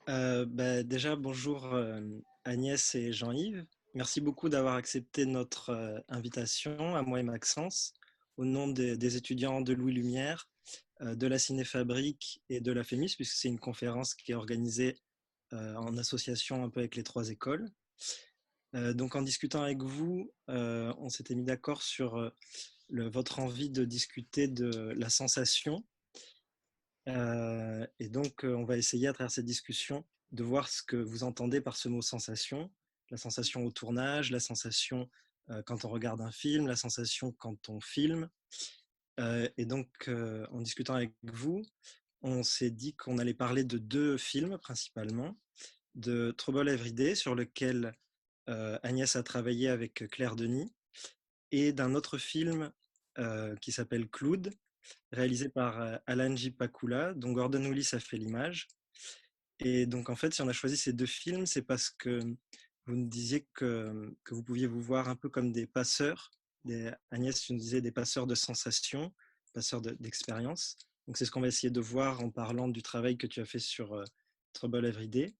Déjà, bonjour Agnès et Jean-Yves. Merci beaucoup d'avoir accepté notre invitation à moi et Maxence au nom des étudiants de Louis Lumière, de la Cinéfabrique et de la FEMIS, puisque c'est une conférence qui est organisée en association un peu avec les trois écoles. Donc en discutant avec vous, on s'était mis d'accord sur votre envie de discuter de la sensation. Et donc, on va essayer à travers cette discussion de voir ce que vous entendez par ce mot sensation, la sensation au tournage, la sensation quand on regarde un film, la sensation quand on filme. Et donc, en discutant avec vous, on s'est dit qu'on allait parler de deux films principalement, de Trouble Every Day, sur lequel Agnès a travaillé avec Claire Denis, et d'un autre film qui s'appelle Cloud, réalisé par Alan J. Pakula, dont Gordon Willis a fait l'image. Et donc, en fait, si on a choisi ces deux films, c'est parce que vous nous disiez que vous pouviez vous voir un peu comme des passeurs. Agnès, tu nous disais des passeurs de sensations, passeurs d'expériences. Donc, c'est ce qu'on va essayer de voir en parlant du travail que tu as fait sur Trouble Every Day.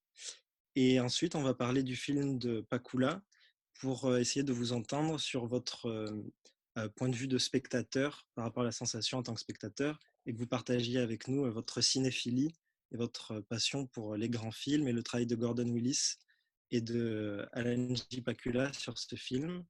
Et ensuite, on va parler du film de Pakula pour essayer de vous entendre sur votre point de vue de spectateur par rapport à la sensation en tant que spectateur et que vous partagiez avec nous votre cinéphilie et votre passion pour les grands films et le travail de Gordon Willis et de Alan J. Pakula sur ce film.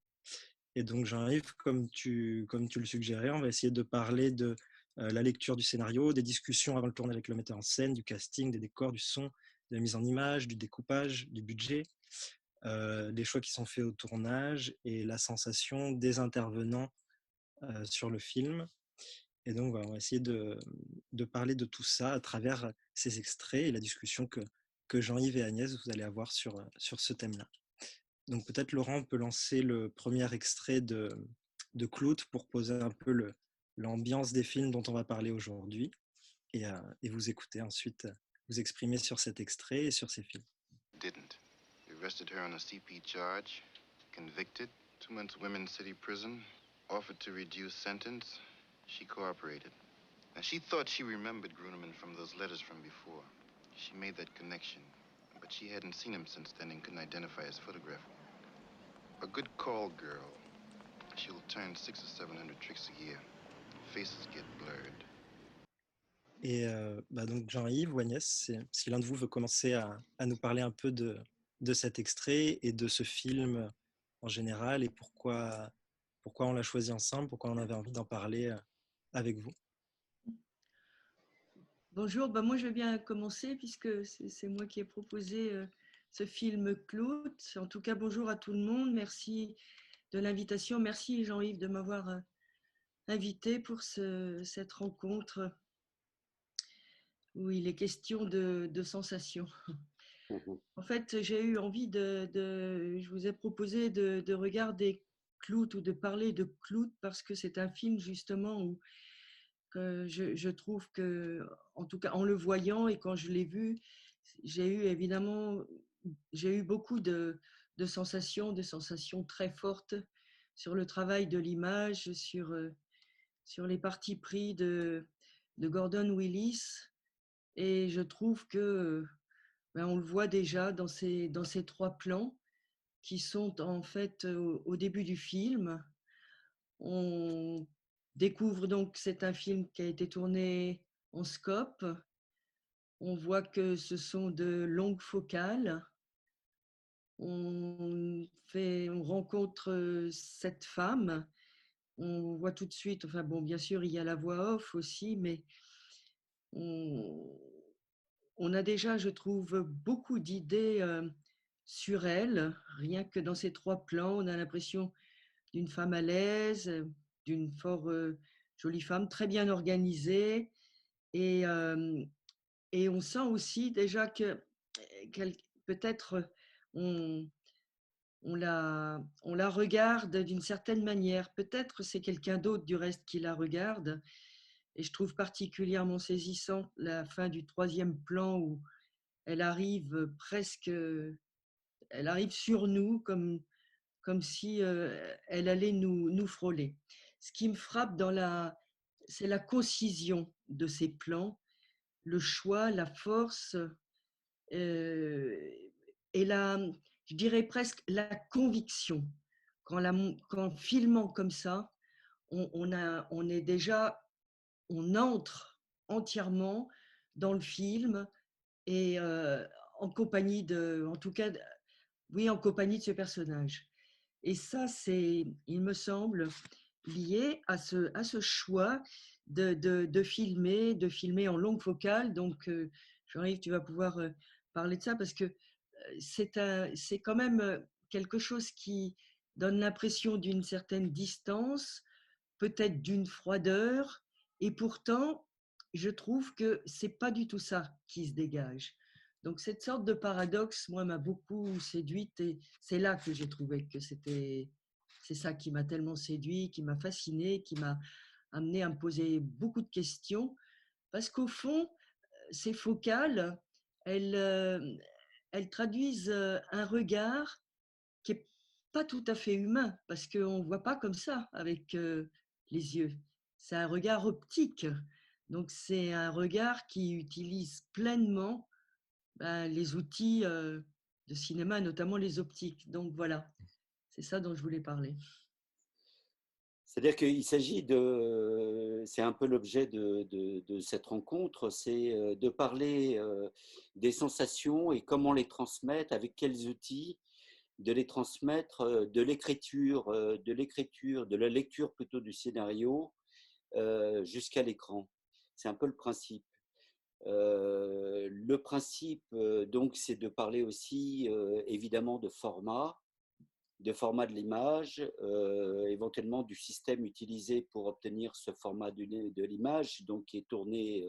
Et donc, Jean-Yves, comme tu le suggérais, on va essayer de parler de la lecture du scénario, des discussions avant le tournage avec le metteur en scène, du casting, des décors, du son, de la mise en image, du découpage, du budget, les choix qui sont faits au tournage et la sensation des intervenants sur le film. Et donc, voilà, on va essayer de parler de tout ça à travers ces extraits et la discussion que Jean-Yves et Agnès, vous allez avoir sur ce thème-là. Donc peut-être Laurent peut lancer le premier extrait de Clout pour poser un peu l'ambiance des films dont on va parler aujourd'hui et vous écouter ensuite vous exprimer sur cet extrait et sur ces films. Didn't. We arrested her on a CP charge, convicted, 2 months women's city prison, offered to reduce sentence. She cooperated. Now, she thought she remembered Gruneman from those letters from before. She made that connection, but she hadn't seen him since then and couldn't identify his photograph. A good call girl. She'll turn 600 or 700 tricks a year. Faces get blurred. Et donc Jean-Yves ou Agnès, si l'un de vous veut commencer à nous parler un peu de cet extrait et de ce film en général et pourquoi on l'a choisi ensemble, pourquoi on avait envie d'en parler avec vous. Bonjour, moi je vais bien commencer puisque c'est moi qui ai proposé ce film Clout. En tout cas, bonjour à tout le monde. Merci de l'invitation. Merci Jean-Yves de m'avoir invité pour cette rencontre où il est question de sensations. En fait, j'ai eu envie je vous ai proposé de regarder Clout ou de parler de Clout parce que c'est un film justement où que je trouve que, en tout cas en le voyant et quand je l'ai vu, j'ai eu beaucoup de sensations très fortes sur le travail de l'image, sur les partis pris de Gordon Willis. Et je trouve que on le voit déjà dans ces trois plans qui sont en fait au début du film. On découvre donc que c'est un film qui a été tourné en scope. On voit que ce sont de longues focales. On rencontre cette femme. On voit tout de suite, enfin bon, bien sûr, il y a la voix off aussi, mais on, on a déjà, je trouve, beaucoup d'idées sur elle. Rien que dans ces trois plans, on a l'impression d'une femme à l'aise, d'une fort jolie femme, très bien organisée. Et, euh, et on sent aussi déjà que peut-être on, on la regarde d'une certaine manière. Peut-être c'est quelqu'un d'autre du reste qui la regarde. Et je trouve particulièrement saisissant la fin du troisième plan où elle arrive presque, elle arrive sur nous comme si elle allait nous frôler. Ce qui me frappe c'est la concision de ces plans, le choix, la force euh, et je dirais presque la conviction. Qu'en filmant comme ça, on est déjà, on entre entièrement dans le film et en compagnie en tout cas, oui, en compagnie de ce personnage. Et ça, c'est, il me semble, lié à ce choix de filmer en longue focale. Donc, Jean-Yves, tu vas pouvoir parler de ça parce que c'est quand même quelque chose qui donne l'impression d'une certaine distance, peut-être d'une froideur, et pourtant, je trouve que c'est pas du tout ça qui se dégage. Donc cette sorte de paradoxe, moi, m'a beaucoup séduite et c'est là que j'ai trouvé que c'est ça qui m'a tellement séduit, qui m'a fasciné, qui m'a amené à me poser beaucoup de questions, parce qu'au fond, ces focales, elles, elles traduisent un regard qui est pas tout à fait humain, parce qu'on ne voit pas comme ça avec les yeux. C'est un regard optique. Donc, c'est un regard qui utilise pleinement les outils de cinéma, notamment les optiques. Donc, voilà, c'est ça dont je voulais parler. C'est-à-dire qu'il s'agit c'est un peu l'objet de cette rencontre, c'est de parler des sensations et comment les transmettre, avec quels outils, de les transmettre de la lecture plutôt du scénario jusqu'à l'écran. C'est un peu le principe. Le principe, donc, c'est de parler aussi évidemment de format de l'image, éventuellement du système utilisé pour obtenir ce format de l'image, donc qui est tourné,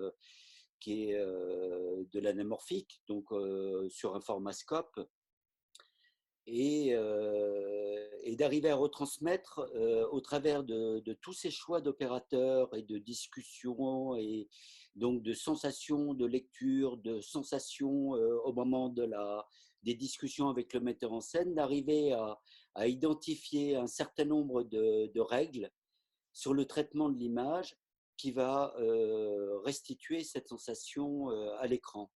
qui est de l'anamorphique, donc sur un format scope, et d'arriver à retransmettre au travers de tous ces choix d'opérateurs et de discussions et donc de sensations de lecture, de sensations au moment des discussions avec le metteur en scène, d'arriver à identifier un certain nombre de règles sur le traitement de l'image qui va restituer cette sensation à l'écran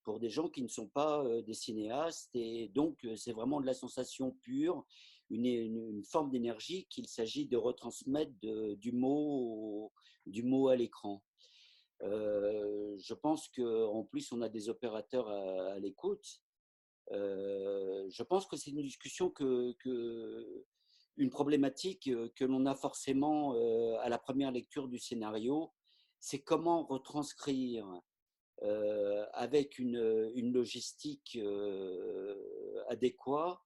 pour des gens qui ne sont pas des cinéastes. Et donc, c'est vraiment de la sensation pure, une forme d'énergie qu'il s'agit de retransmettre du mot à l'écran. Je pense qu'en plus, on a des opérateurs à l'écoute. Je pense que c'est une discussion une problématique que l'on a forcément à la première lecture du scénario, c'est comment retranscrire avec une logistique adéquate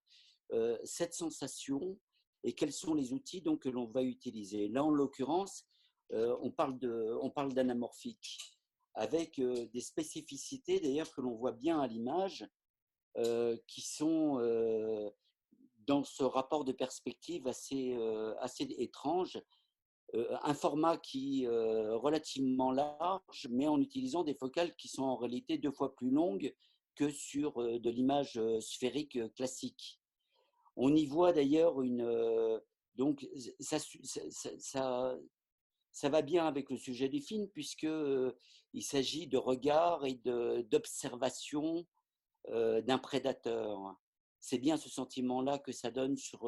cette sensation et quels sont les outils donc, que l'on va utiliser. Là, en l'occurrence, on parle d'anamorphique avec des spécificités d'ailleurs que l'on voit bien à l'image qui sont dans ce rapport de perspective assez étrange. Un format qui est relativement large, mais en utilisant des focales qui sont en réalité 2 fois plus longues que sur de l'image sphérique classique. On y voit d'ailleurs donc ça va bien avec le sujet du film puisque il s'agit de regard et d'observation d'un prédateur. C'est bien ce sentiment-là que ça donne sur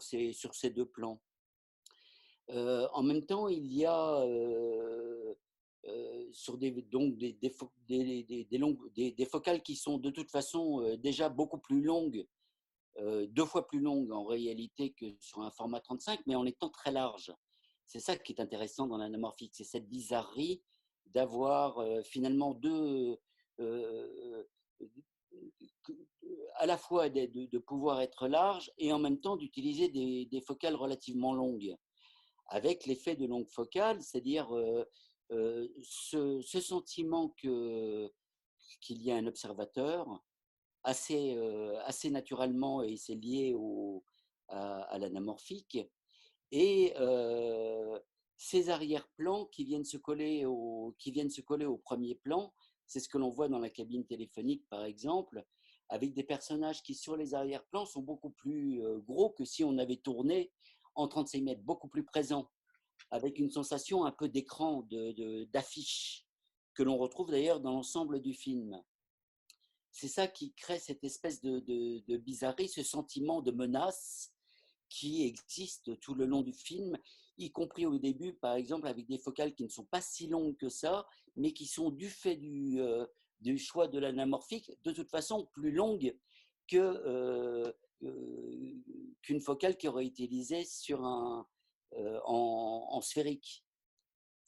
ces 2 plans. En même temps, il y a sur donc des focales qui sont de toute façon déjà beaucoup plus longues, 2 fois plus longues en réalité que sur un format 35, mais en étant très larges. C'est ça qui est intéressant dans l'anamorphique, c'est cette bizarrerie d'avoir finalement à la fois de pouvoir être large et en même temps d'utiliser des focales relativement longues avec l'effet de longue focale, c'est-à-dire ce sentiment qu'il y a un observateur assez naturellement, et c'est lié à l'anamorphique, et ces arrière-plans qui viennent se coller au premier plan, c'est ce que l'on voit dans la cabine téléphonique par exemple, avec des personnages qui sur les arrière-plans sont beaucoup plus gros que si on avait tourné en 35 mètres, beaucoup plus présents, avec une sensation un peu d'écran, d'affiche, que l'on retrouve d'ailleurs dans l'ensemble du film. c'est ça qui crée cette espèce de bizarrerie, ce sentiment de menace qui existe tout le long du film, y compris au début, par exemple, avec des focales qui ne sont pas si longues que ça, mais qui sont du fait du choix de l'anamorphique, de toute façon plus longues que, qu'une focale qui aurait été utilisée sur en sphérique.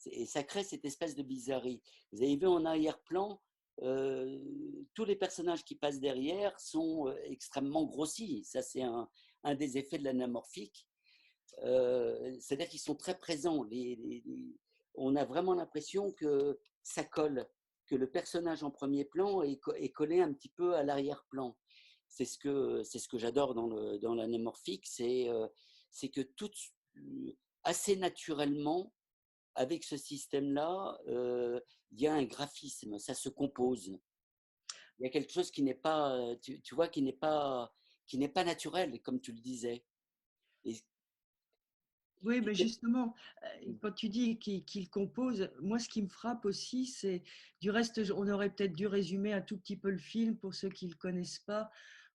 Et ça crée cette espèce de bizarrerie. Vous avez vu en arrière-plan, tous les personnages qui passent derrière sont extrêmement grossis. Ça, c'est un des effets de l'anamorphique. C'est-à-dire qu'ils sont très présents. On a vraiment l'impression que ça colle, que le personnage en premier plan est collé un petit peu à l'arrière-plan. C'est ce que j'adore dans l'anamorphique, c'est que tout, assez naturellement, avec ce système-là, il y a un graphisme, ça se compose. Il y a quelque chose qui n'est pas, tu vois, qui n'est pas naturel, comme tu le disais. Et, Oui, mais justement, quand tu dis qu'il compose, moi, ce qui me frappe aussi, c'est, du reste, on aurait peut-être dû résumer un tout petit peu le film pour ceux qui ne le connaissent pas.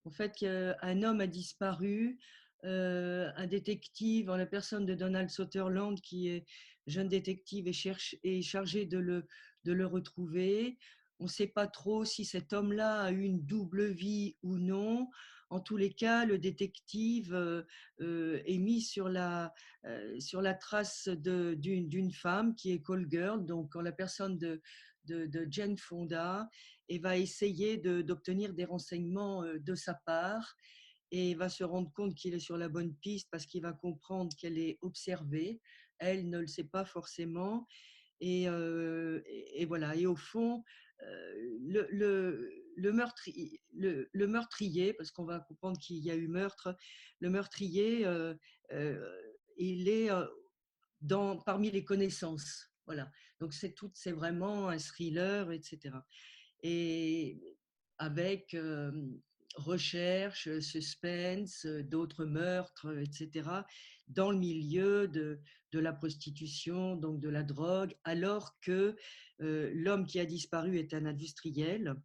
En fait, un homme a disparu, un détective, en la personne de Donald Sutherland, qui est jeune détective et est chargé de le retrouver. On ne sait pas trop si cet homme-là a eu une double vie ou non. En tous les cas, le détective est mis sur la trace d'une femme qui est call girl, donc en la personne de Jane Fonda, et va essayer d'obtenir des renseignements de sa part, et va se rendre compte qu'il est sur la bonne piste parce qu'il va comprendre qu'elle est observée. Elle ne le sait pas forcément. Et voilà. Et au fond, le meurtrier, parce qu'on va comprendre qu'il y a eu meurtre, le meurtrier, il est parmi les connaissances. Voilà. Donc c'est vraiment un thriller, etc. Et avec recherche, suspense, d'autres meurtres, etc., dans le milieu de la prostitution, donc de la drogue, alors que l'homme qui a disparu est un industriel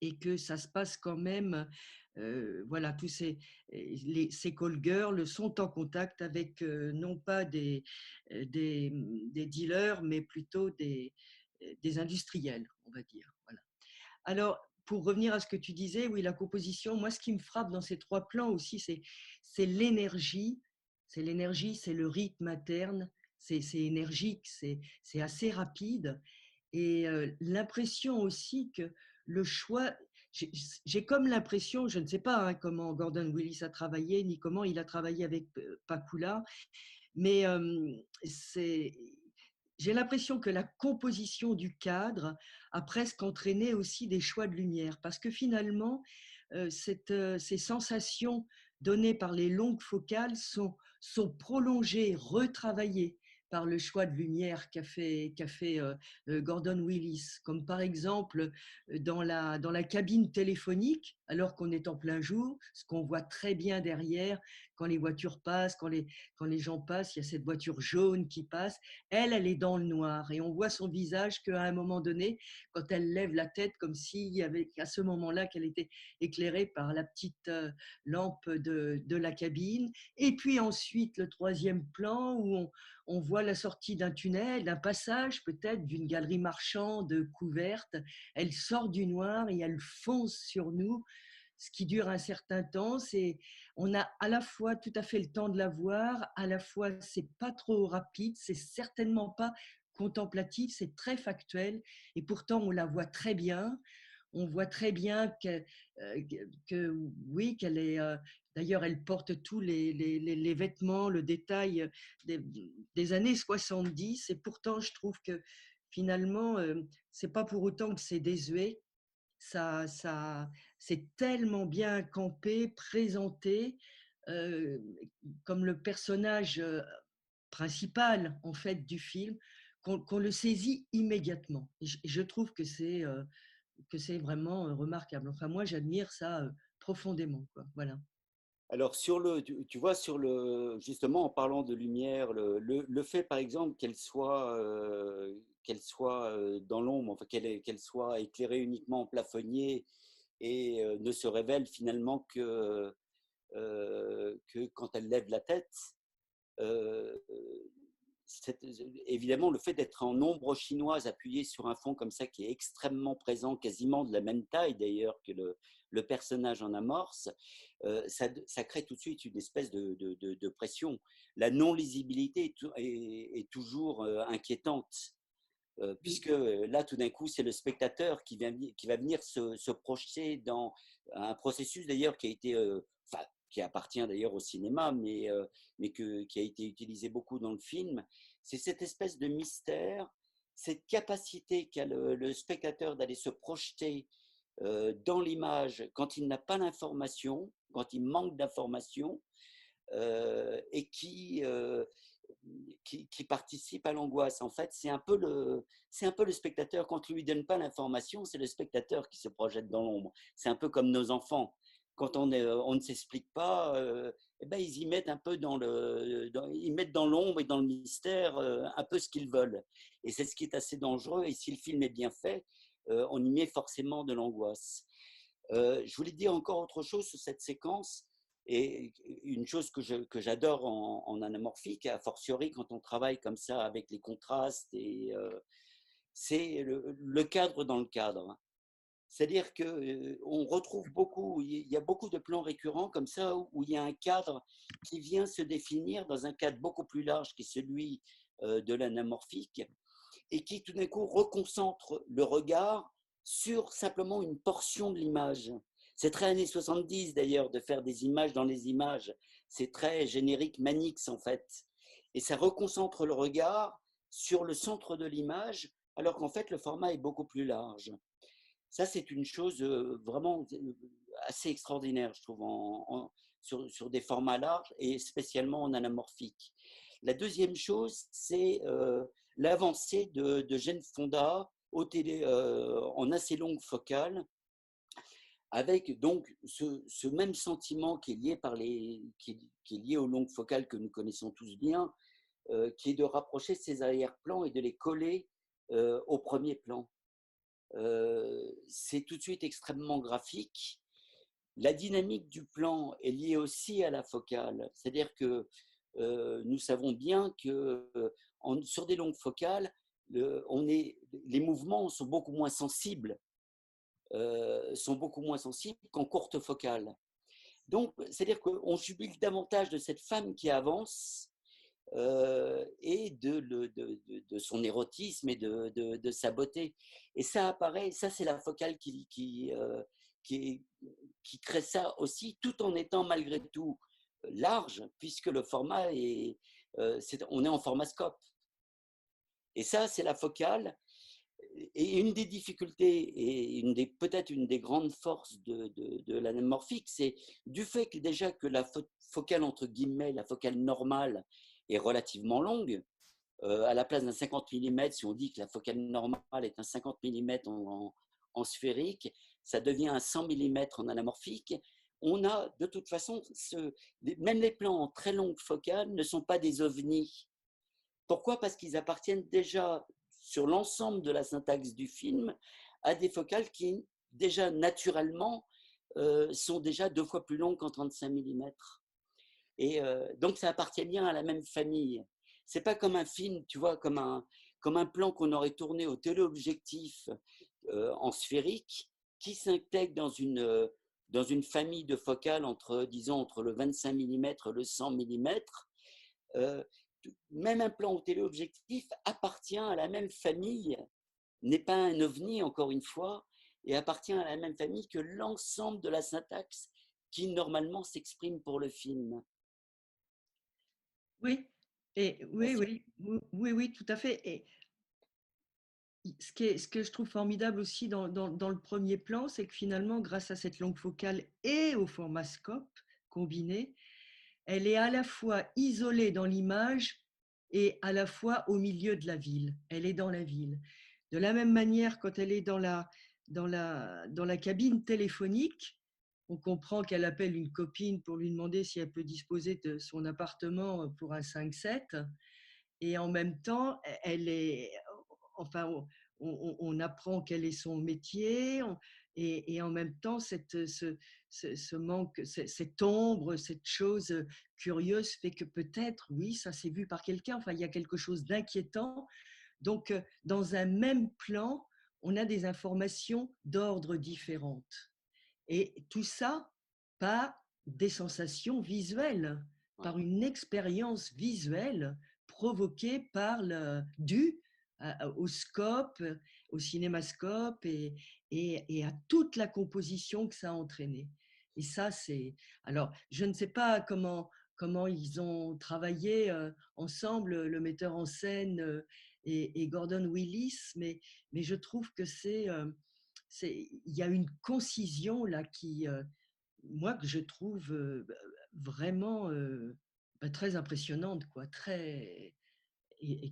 et que ça se passe quand même, voilà, tous ces call girls sont en contact avec non pas des dealers, mais plutôt des industriels, on va dire. Voilà. Alors, pour revenir à ce que tu disais, oui, la composition, moi, ce qui me frappe dans ces trois plans aussi, c'est l'énergie. C'est l'énergie, c'est le rythme interne, c'est énergique, c'est assez rapide. Et l'impression aussi que le choix, j'ai comme l'impression, je ne sais pas hein, comment Gordon Willis a travaillé, ni comment il a travaillé avec Pakula, mais j'ai l'impression que la composition du cadre a presque entraîné aussi des choix de lumière, parce que finalement, ces sensations données par les longues focales sont prolongées, retravaillées par le choix de lumière qu'a fait Gordon Willis, comme par exemple dans la cabine téléphonique, alors qu'on est en plein jour, ce qu'on voit très bien derrière quand les voitures passent, quand les gens passent, il y a cette voiture jaune qui passe. Elle est dans le noir et on voit son visage qu'à un moment donné, quand elle lève la tête, comme s'il y avait à ce moment-là qu'elle était éclairée par la petite lampe de la cabine. Et puis ensuite, le troisième plan où on voit la sortie d'un tunnel, d'un passage peut-être, d'une galerie marchande couverte. Elle sort du noir et elle fonce sur nous, ce qui dure un certain temps. On a à la fois tout à fait le temps de la voir, à la fois c'est pas trop rapide, c'est certainement pas contemplatif, c'est très factuel, et pourtant on la voit très bien. On voit très bien oui, qu'elle est. D'ailleurs, elle porte tous les vêtements, le détail des années 70. Et pourtant, je trouve que finalement, c'est pas pour autant que c'est désuet. C'est tellement bien campé, présenté, euh, comme le personnage principal en fait du film, qu'on le saisit immédiatement. Et je trouve que c'est vraiment remarquable. Enfin, moi, j'admire ça profondément, quoi. Voilà. alors, tu vois, justement, en parlant de lumière, le fait, par exemple, qu'elle soit dans l'ombre, enfin, qu'elle soit éclairée uniquement en plafonnier, et ne se révèle finalement que quand elle lève la tête. Euh, Évidemment, le fait d'être en ombre chinoise appuyé sur un fond comme ça qui est extrêmement présent, quasiment de la même taille d'ailleurs que le personnage en amorce, ça crée tout de suite une espèce de pression. La non-lisibilité est toujours inquiétante. Puisque là, tout d'un coup, c'est le spectateur qui va venir se projeter dans un processus d'ailleurs qui a été, enfin, qui appartient d'ailleurs au cinéma, mais qui a été utilisé beaucoup dans le film. C'est cette espèce de mystère, cette capacité qu'a le spectateur d'aller se projeter dans l'image quand il n'a pas l'information, quand il manque d'information, et qui participe à l'angoisse. En fait, c'est un peu le spectateur, quand on ne lui donne pas l'information, c'est le spectateur qui se projette dans l'ombre. C'est un peu comme nos enfants. Quand on ne s'explique pas, eh ben, ils y mettent un peu ils mettent dans l'ombre et dans le mystère un peu ce qu'ils veulent. Et c'est ce qui est assez dangereux. Et si le film est bien fait, on y met forcément de l'angoisse. Je voulais dire encore autre chose sur cette séquence. Et une chose que j'adore en anamorphique, a fortiori quand on travaille comme ça avec les contrastes, c'est le cadre dans le cadre. C'est-à-dire qu'on retrouve beaucoup, il y a beaucoup de plans récurrents comme ça où il y a un cadre qui vient se définir dans un cadre beaucoup plus large qui est celui de l'anamorphique et qui tout d'un coup reconcentre le regard sur simplement une portion de l'image. C'est très années 70 d'ailleurs de faire des images dans les images. C'est très générique, Manix en fait. Et ça reconcentre le regard sur le centre de l'image, alors qu'en fait le format est beaucoup plus large. Ça, c'est une chose vraiment assez extraordinaire, je trouve, sur des formats larges et spécialement en anamorphique. La deuxième chose, c'est l'avancée de Jane Fonda en assez longue focale, avec donc ce même sentiment qui est lié, qui est lié aux longues focales que nous connaissons tous bien, qui est de rapprocher ces arrière-plans et de les coller au premier plan. C'est tout de suite extrêmement graphique. La dynamique du plan est liée aussi à la focale, c'est-à-dire que nous savons bien que sur des longues focales, les mouvements sont beaucoup moins sensibles, qu'en courte focale. Donc, c'est-à-dire qu'on jubile davantage de cette femme qui avance et de son érotisme et de sa beauté. Et ça apparaît, ça c'est la focale qui crée ça aussi, tout en étant malgré tout large, puisque le format on est en format scope. Et ça, c'est la focale. Et une des difficultés et peut-être une des grandes forces de l'anamorphique, c'est du fait que déjà que la focale entre guillemets, la focale normale est relativement longue. À la place d'un 50 mm, si on dit que la focale normale est un 50 mm en sphérique, ça devient un 100 mm en anamorphique. On a de toute façon, même les plans en très longue focale ne sont pas des ovnis. Pourquoi ? Parce qu'ils appartiennent déjà sur l'ensemble de la syntaxe du film à des focales qui déjà naturellement sont déjà 2 fois plus longues qu'en 35 mm. Et donc ça appartient bien à la même famille. C'est pas comme un film, tu vois, comme un plan qu'on aurait tourné au téléobjectif en sphérique qui s'intègre dans une famille de focales disons, entre le 25 mm et le 100 mm. Même un plan au téléobjectif appartient à la même famille, n'est pas un ovni encore une fois, et appartient à la même famille que l'ensemble de la syntaxe qui normalement s'exprime pour le film. Oui, oui, tout à fait. Et ce que je trouve formidable aussi dans le premier plan, c'est que finalement, grâce à cette longue focale et au format scope combiné, elle est à la fois isolée dans l'image et à la fois au milieu de la ville. Elle est dans la ville. De la même manière, quand elle est dans la cabine téléphonique, on comprend qu'elle appelle une copine pour lui demander si elle peut disposer de son appartement pour un 5-7. Et en même temps, elle est, enfin, on apprend quel est son métier, et en même temps, ce manque, cette ombre, cette chose curieuse fait que peut-être, oui, ça s'est vu par quelqu'un, enfin, il y a quelque chose d'inquiétant. Donc, dans un même plan, on a des informations d'ordre différentes. Et tout ça par des sensations visuelles, par une expérience visuelle provoquée par due au scope, au cinémascope et à toute la composition que ça a entraîné. Et ça, c'est… Alors, je ne sais pas comment ils ont travaillé ensemble, le metteur en scène et Gordon Willis, mais je trouve que il y a une concision là moi, que je trouve vraiment très impressionnante, quoi, et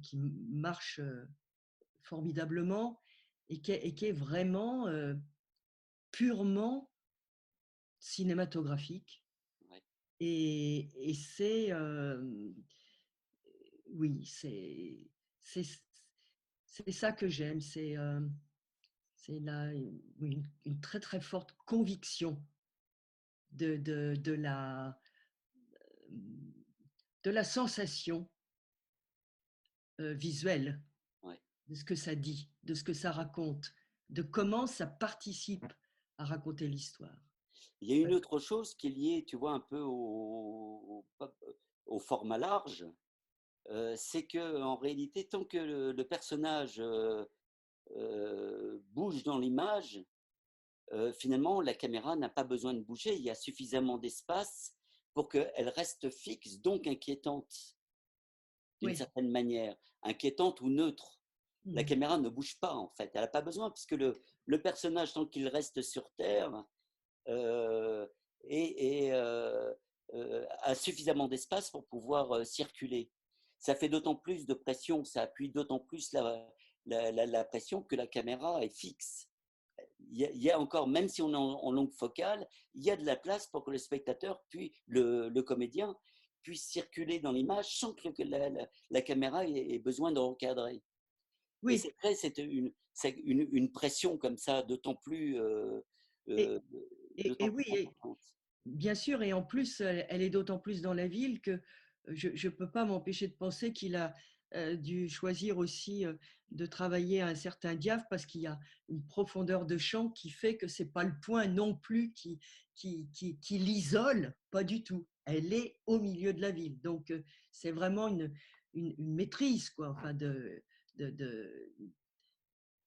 qui marche formidablement et qui est vraiment purement cinématographique. Ouais. Et c'est, oui, c'est ça que j'aime, c'est là une très très forte conviction de la sensation visuelle, Ouais. de ce que ça dit, de ce que ça raconte, de comment ça participe à raconter l'histoire. Il y a une autre chose qui est liée, tu vois, un peu au format large, c'est que en réalité, tant que le personnage bouge dans l'image, finalement, la caméra n'a pas besoin de bouger. Il y a suffisamment d'espace pour qu'elle reste fixe, donc inquiétante, d'une Oui. certaine manière, inquiétante ou neutre. La caméra ne bouge pas, en fait. Elle n'a pas besoin, puisque le personnage, tant qu'il reste sur Terre, a suffisamment d'espace pour pouvoir circuler. Ça fait d'autant plus de pression, ça appuie d'autant plus la pression que la caméra est fixe. Il y a encore, même si on est en longue focale, il y a de la place pour que le spectateur, puis le comédien, puisse circuler dans l'image sans que la caméra ait besoin de recadrer. Et Oui. c'est vrai, c'est une pression comme ça, d'autant plus Et oui, importante. bien sûr, et en plus, elle est d'autant plus dans la ville que je ne peux pas m'empêcher de penser qu'il a dû choisir aussi de travailler à un certain diaph parce qu'il y a une profondeur de champ qui fait que ce n'est pas le point non plus qui l'isole, pas du tout. Elle est au milieu de la ville. Donc, c'est vraiment une maîtrise, quoi, enfin, de, de,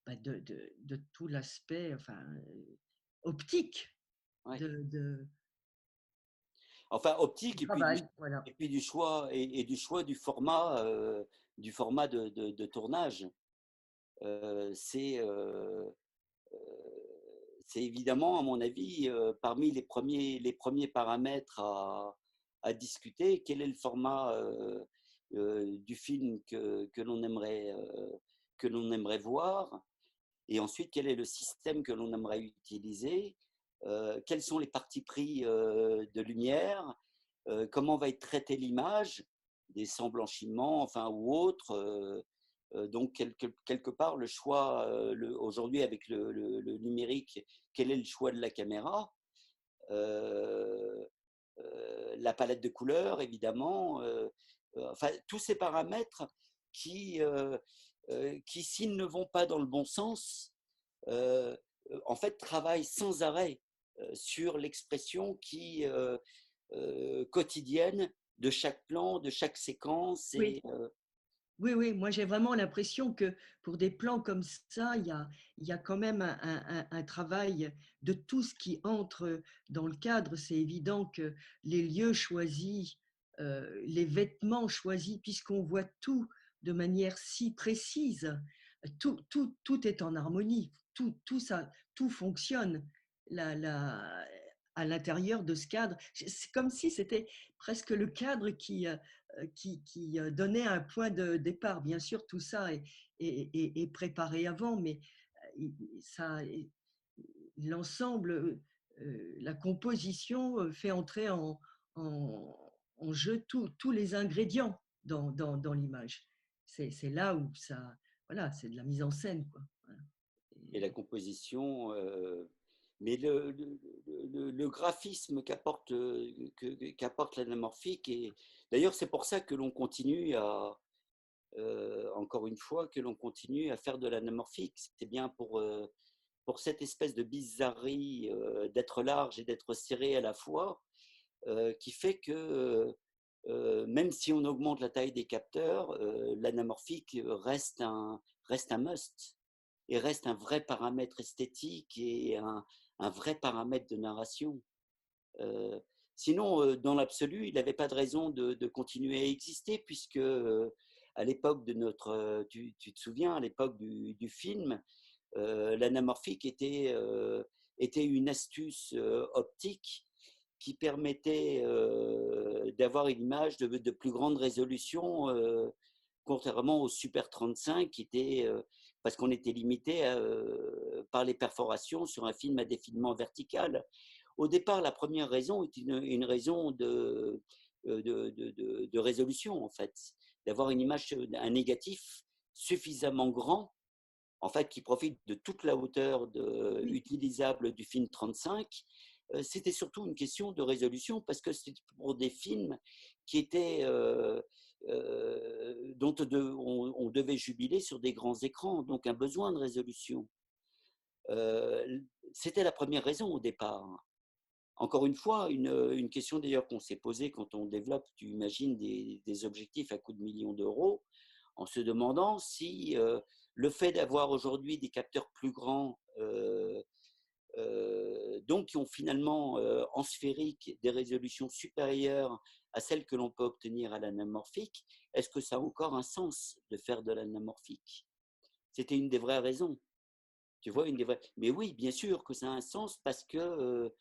de tout l'aspect enfin, optique Ouais. de Enfin, optique travail. Voilà. et puis du choix du choix du format de tournage. C'est évidemment, à mon avis, parmi les premiers paramètres à discuter. Quel est le format du film que l'on aimerait voir? Et ensuite, quel est le système que l'on aimerait utiliser? Quels sont les partis pris de lumière? Comment va être traitée l'image? Des sans-blanchiment, enfin, ou autre. Donc, quelque part, le choix, aujourd'hui, avec le numérique, quel est le choix de la caméra? La palette de couleurs, évidemment. Enfin, tous ces paramètres qui, s'ils ne vont pas dans le bon sens, en fait, travaillent sans arrêt sur l'expression quotidienne de chaque plan, de chaque séquence. Oui. Oui, moi j'ai vraiment l'impression que pour des plans comme ça, il y a quand même un travail de tout ce qui entre dans le cadre. C'est évident que les lieux choisis, les vêtements choisis, puisqu'on voit tout de manière si précise, tout est en harmonie, tout fonctionne à l'intérieur de ce cadre. C'est comme si c'était presque le cadre qui donnait un point de départ. Bien sûr, tout ça est préparé avant, mais ça, l'ensemble, la composition fait entrer en jeu tous les ingrédients dans l'image. C'est là où ça, voilà, c'est de la mise en scène, quoi. Voilà. Et la composition, Mais le graphisme qu'apporte l'anamorphique, et d'ailleurs c'est pour ça que l'on continue encore une fois, que l'on continue à faire de l'anamorphique. C'est bien pour cette espèce de bizarrerie d'être large et d'être serré à la fois, qui fait que même si on augmente la taille des capteurs, l'anamorphique reste un must et reste un vrai paramètre esthétique et un vrai paramètre de narration. Sinon, dans l'absolu, il n'avait pas de raison de continuer à exister, puisque à l'époque de tu te souviens, à l'époque du film, l'anamorphique était une astuce optique qui permettait d'avoir une image de plus grande résolution, contrairement au Super 35, qui était, parce qu'on était limité par les perforations sur un film à défilement vertical. Au départ, la première raison est une raison de résolution, en fait, d'avoir une image, un négatif suffisamment grand, en fait, qui profite de toute la hauteur utilisable du film 35. C'était surtout une question de résolution, parce que c'était pour des films qui étaient dont on devait jubiler sur des grands écrans, donc un besoin de résolution. C'était la première raison au départ. Encore une fois, une question d'ailleurs qu'on s'est posée quand on développe, tu imagines, des objectifs à coût de millions d'euros, en se demandant si le fait d'avoir aujourd'hui des capteurs plus grands, donc qui ont finalement en sphérique des résolutions supérieures à celles que l'on peut obtenir à l'anamorphique, est-ce que ça a encore un sens de faire de l'anamorphique? C'était une des vraies raisons. Tu vois, une des vraies. Mais oui, bien sûr que ça a un sens, parce que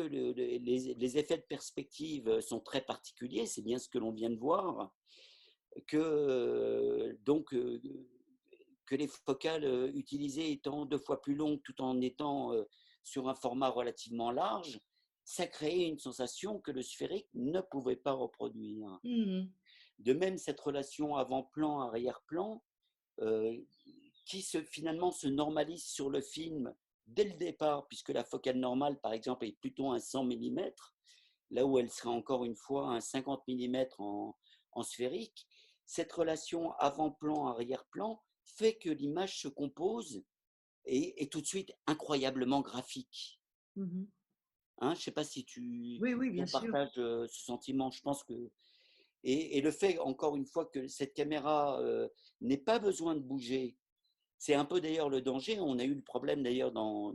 les effets de perspective sont très particuliers, c'est bien ce que l'on vient de voir, donc que les focales utilisées étant 2 fois plus longues tout en étant sur un format relativement large, ça créait une sensation que le sphérique ne pouvait pas reproduire. De même, cette relation avant-plan, arrière-plan, qui finalement se normalise sur le film dès le départ, puisque la focale normale, par exemple, est plutôt un 100 mm, là où elle serait encore une fois un 50 mm en sphérique. Cette relation avant-plan, arrière-plan fait que l'image se compose et est tout de suite incroyablement graphique. Hein, je ne sais pas si tu bien sûr. partages ce sentiment. Je pense que et le fait, encore une fois, que cette caméra n'ait pas besoin de bouger, c'est un peu d'ailleurs le danger. On a eu le problème d'ailleurs dans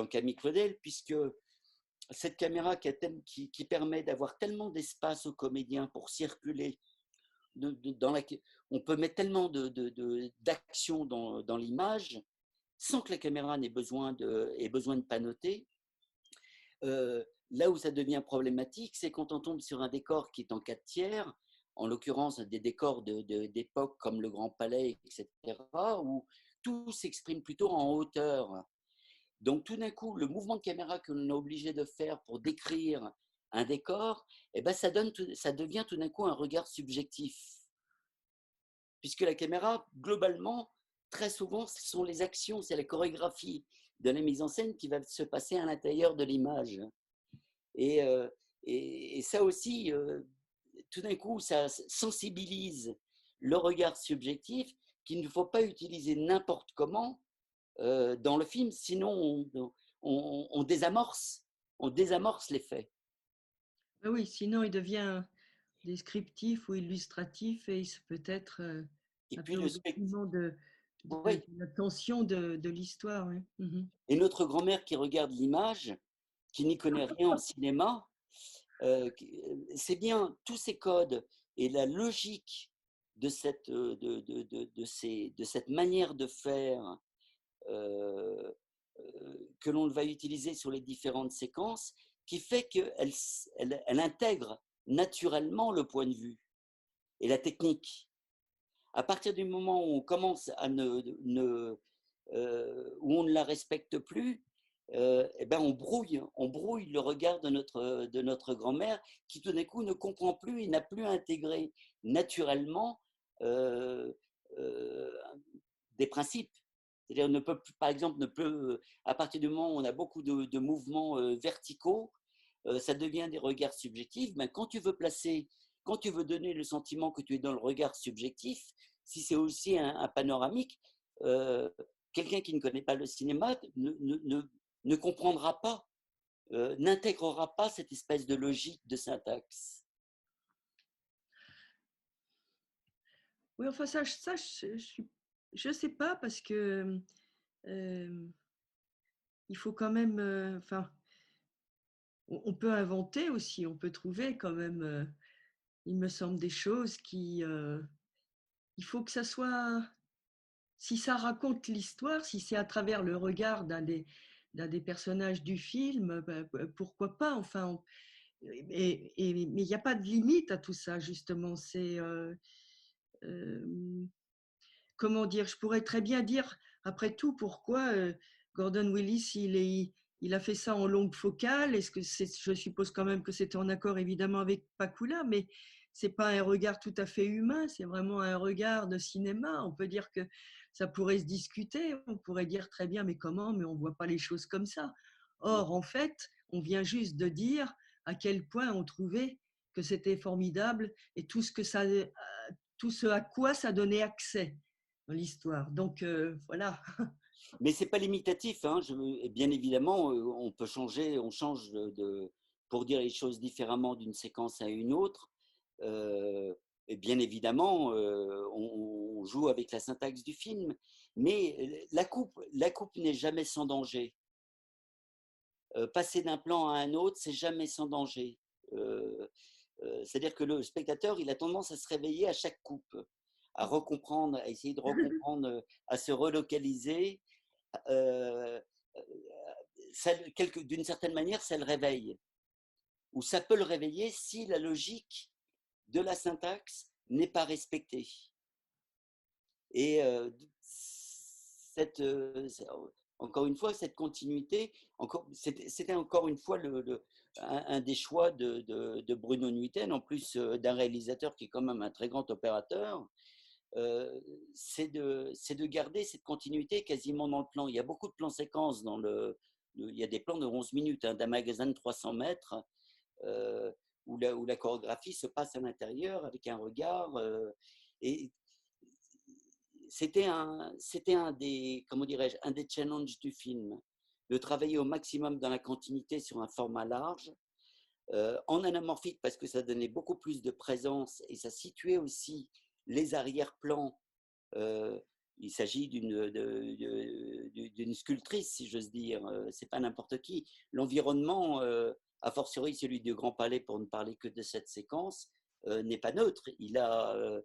Camille Claudel, puisque cette caméra qui permet d'avoir tellement d'espace aux comédiens pour circuler, on peut mettre tellement d'action dans l'image sans que la caméra ait besoin de panoter. Là où ça devient problématique, c'est quand on tombe sur un décor qui est en 4/3, en l'occurrence des décors d'époque comme le Grand Palais, etc., où tout s'exprime plutôt en hauteur. Donc tout d'un coup, le mouvement de caméra que l'on est obligé de faire pour décrire un décor, eh ben, ça devient tout d'un coup un regard subjectif. Puisque la caméra, globalement, très souvent, ce sont les actions, c'est la chorégraphie de la mise en scène qui va se passer à l'intérieur de l'image. Et ça aussi, tout d'un coup, ça sensibilise le regard subjectif qu'il ne faut pas utiliser n'importe comment dans le film, sinon on désamorce l'effet. Ah oui, sinon il devient descriptif ou illustratif et il peut être Et un puis peu au détriment de oui. la tension de l'histoire. Oui. Et notre grand-mère qui regarde l'image, qui n'y connaît rien en cinéma, c'est bien tous ces codes et la logique de cette manière de faire que l'on va utiliser sur les différentes séquences, qui fait qu'elle intègre naturellement le point de vue et la technique. À partir du moment où on commence où on ne la respecte plus, eh ben on brouille le regard de notre grand-mère, qui tout d'un coup ne comprend plus et n'a plus intégré naturellement des principes C'est-à-dire, par exemple, à partir du moment où on a beaucoup de mouvements verticaux, ça devient des regards subjectifs. Ben, quand tu veux donner le sentiment que tu es dans le regard subjectif, si c'est aussi un panoramique, quelqu'un qui ne connaît pas le cinéma ne comprendra pas, n'intégrera pas cette espèce de logique de syntaxe. Oui, enfin, je sais pas parce que il faut quand même, enfin, on peut inventer aussi, on peut trouver quand même, il me semble, des choses qui, il faut que ça soit, si ça raconte l'histoire, si c'est à travers le regard d'un des personnages du film, ben, pourquoi pas, enfin, mais il n'y a pas de limite à tout ça, justement, c'est, comment dire, je pourrais très bien dire, après tout, pourquoi Gordon Willis, il a fait ça en longue focale. Est-ce que je suppose quand même que c'était en accord évidemment avec Pakula, mais c'est pas un regard tout à fait humain, c'est vraiment un regard de cinéma. On peut dire que ça pourrait se discuter, on pourrait dire très bien, mais comment, mais on voit pas les choses comme ça. Or, en fait, on vient juste de dire à quel point on trouvait que c'était formidable et tout ce à quoi ça donnait accès dans l'histoire. Donc voilà. Mais c'est pas limitatif, hein. Bien évidemment, on change pour dire les choses différemment d'une séquence à une autre. Et bien évidemment, on joue avec la syntaxe du film, mais la coupe n'est jamais sans danger. Passer d'un plan à un autre, c'est jamais sans danger. C'est-à-dire que le spectateur, il a tendance à se réveiller à chaque coupe, à recomprendre, à essayer de recomprendre, à se relocaliser. D'une certaine manière, ça le réveille. Ou ça peut le réveiller si la logique de la syntaxe n'est pas respectée. Et encore une fois, cette continuité, c'était encore une fois un des choix de Bruno Nuiten, en plus d'un réalisateur qui est quand même un très grand opérateur, c'est de garder cette continuité quasiment dans le plan. Il y a beaucoup de plans séquences il y a des plans de 11 minutes, hein, d'un magasin de 300 mètres, où la chorégraphie se passe à l'intérieur avec un regard. Et c'était un des, comment dirais-je, un des challenges du film, de travailler au maximum dans la continuité sur un format large, en anamorphique parce que ça donnait beaucoup plus de présence et ça situait aussi les arrière-plans. Il s'agit d'une sculptrice, si j'ose dire. C'est pas n'importe qui. L'environnement, a fortiori celui du Grand Palais, pour ne parler que de cette séquence, n'est pas neutre. Il a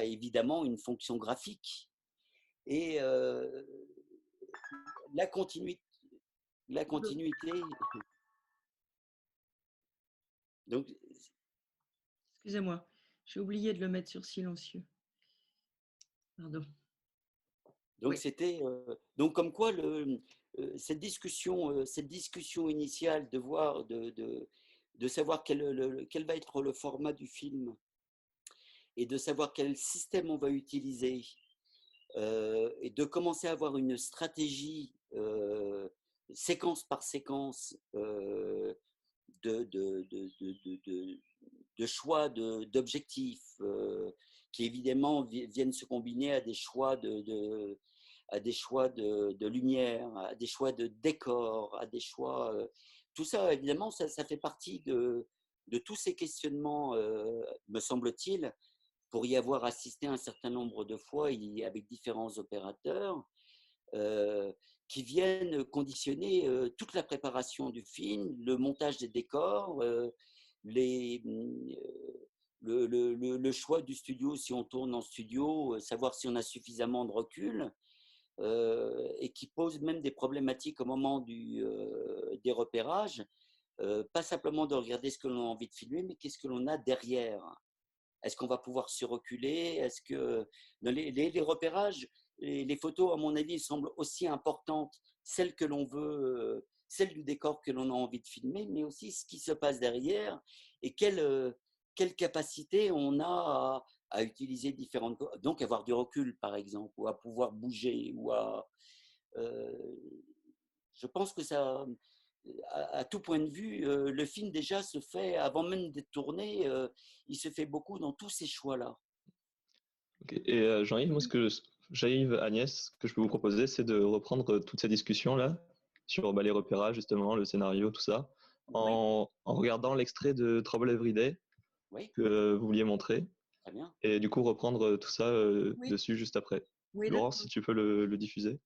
évidemment une fonction graphique. Et la continuité. Donc, Excusez-moi, j'ai oublié de le mettre sur silencieux. Pardon. Donc, oui. C'était donc comme quoi cette discussion initiale de savoir quel va être le format du film et de savoir quel système on va utiliser, et de commencer à avoir une stratégie séquence par séquence, de, de, de, de choix d'objectifs, qui évidemment viennent se combiner à des choix de lumière, à des choix de décor, à des choix. Tout ça, évidemment, ça fait partie de tous ces questionnements, me semble-t-il, pour y avoir assisté un certain nombre de fois avec différents opérateurs, qui viennent conditionner toute la préparation du film, le montage des décors, le choix du studio, si on tourne en studio, savoir si on a suffisamment de recul, et qui pose même des problématiques au moment des repérages, pas simplement de regarder ce que l'on a envie de filmer, mais qu'est-ce que l'on a derrière. Est-ce qu'on va pouvoir se reculer? Est-ce que les repérages, les photos, à mon avis, semblent aussi importantes, celles que l'on veut, celles du décor que l'on a envie de filmer, mais aussi ce qui se passe derrière et quelle capacité on a à utiliser différentes, donc avoir du recul par exemple, ou à pouvoir bouger, ou je pense que ça, à tout point de vue, le film déjà se fait, avant même d'être tourné, il se fait beaucoup dans tous ces choix-là. Ok. Et Jean-Yves, moi, Jean-Yves, Agnès, ce que je peux vous proposer, c'est de reprendre toute cette discussion-là sur les repérages, justement, le scénario, tout ça, Oui, en regardant l'extrait de Trouble Every Day oui, que vous vouliez montrer, très bien. et du coup reprendre tout ça Oui, dessus juste après. oui, Laurence, d'accord. si tu peux le diffuser.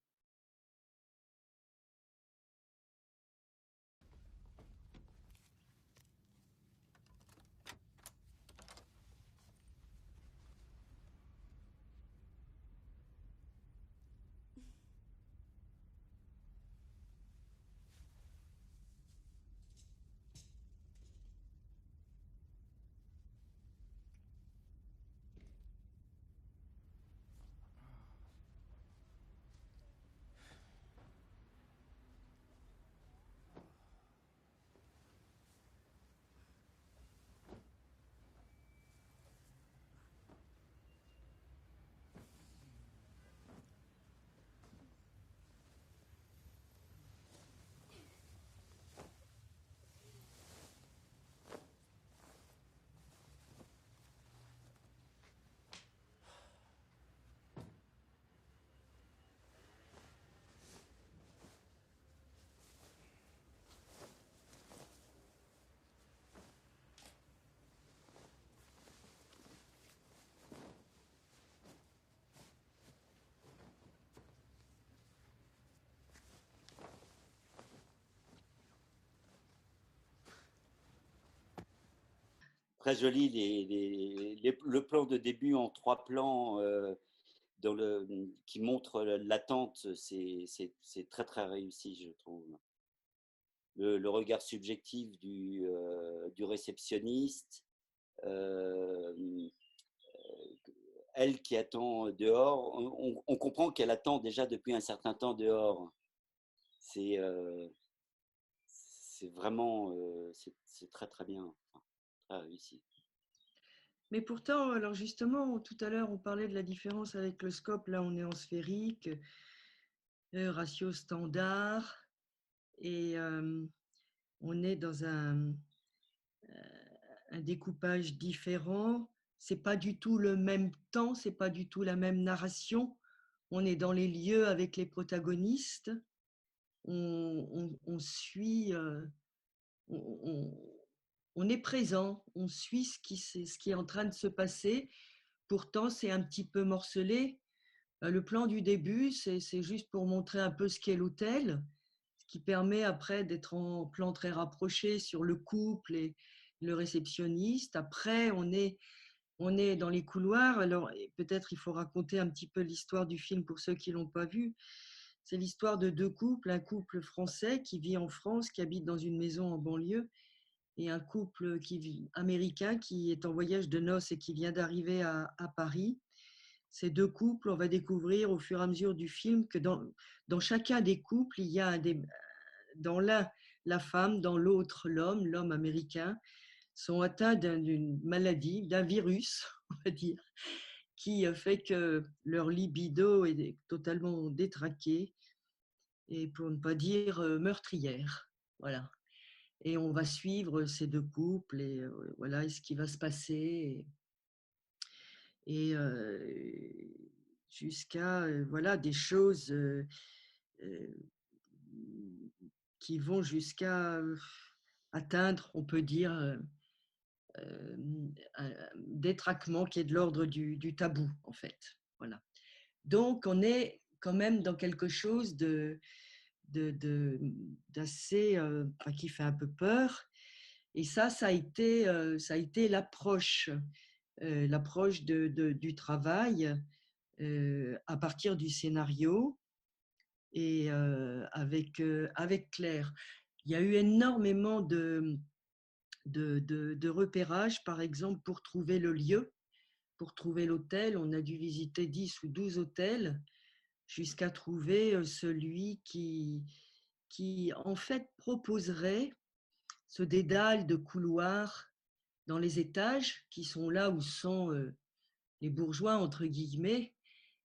Très joli le plan de début en 3 plans qui montre l'attente, c'est très très réussi, je trouve. Le regard subjectif du réceptionniste, euh, elle qui attend dehors, on comprend qu'elle attend déjà depuis un certain temps dehors. C'est vraiment, c'est très très bien, enfin, très réussi. Mais pourtant, alors justement, tout à l'heure, on parlait de la différence avec le scope. Là, on est en sphérique, ratio standard, et on est dans un découpage différent. C'est pas du tout le même temps, c'est pas du tout la même narration. On est dans les lieux avec les protagonistes. On suit, on, on- on est présent, on suit ce qui est en train de se passer. Pourtant, c'est un petit peu morcelé. Le plan du début, c'est juste pour montrer un peu ce qu'est l'hôtel, ce qui permet après d'être en plan très rapproché sur le couple et le réceptionniste. Après, on est dans les couloirs. Alors, peut-être il faut raconter un petit peu l'histoire du film pour ceux qui ne l'ont pas vu. C'est l'histoire de deux couples, un couple français qui vit en France, qui habite dans une maison en banlieue, et un couple américain qui est en voyage de noces et qui vient d'arriver à Paris. Ces deux couples, on va découvrir au fur et à mesure du film que dans chacun des couples, il y a dans l'un la femme, dans l'autre l'homme américain, sont atteints d'une maladie, d'un virus, on va dire, qui fait que leur libido est totalement détraqué, et pour ne pas dire meurtrière. Voilà. Et on va suivre ces deux couples et voilà et ce qui va se passer. Et jusqu'à voilà, des choses euh, qui vont jusqu'à atteindre, on peut dire, un détraquement qui est de l'ordre du tabou, en fait. Voilà. Donc, on est quand même dans quelque chose d'assez, enfin, qui fait un peu peur. Et ça a été l'approche du travail à partir du scénario et avec Claire. Il y a eu énormément de repérages, par exemple, pour trouver le lieu, pour trouver l'hôtel. On a dû visiter 10 ou 12 hôtels jusqu'à trouver celui qui, en fait, proposerait ce dédale de couloirs dans les étages qui sont là où sont les bourgeois, entre guillemets,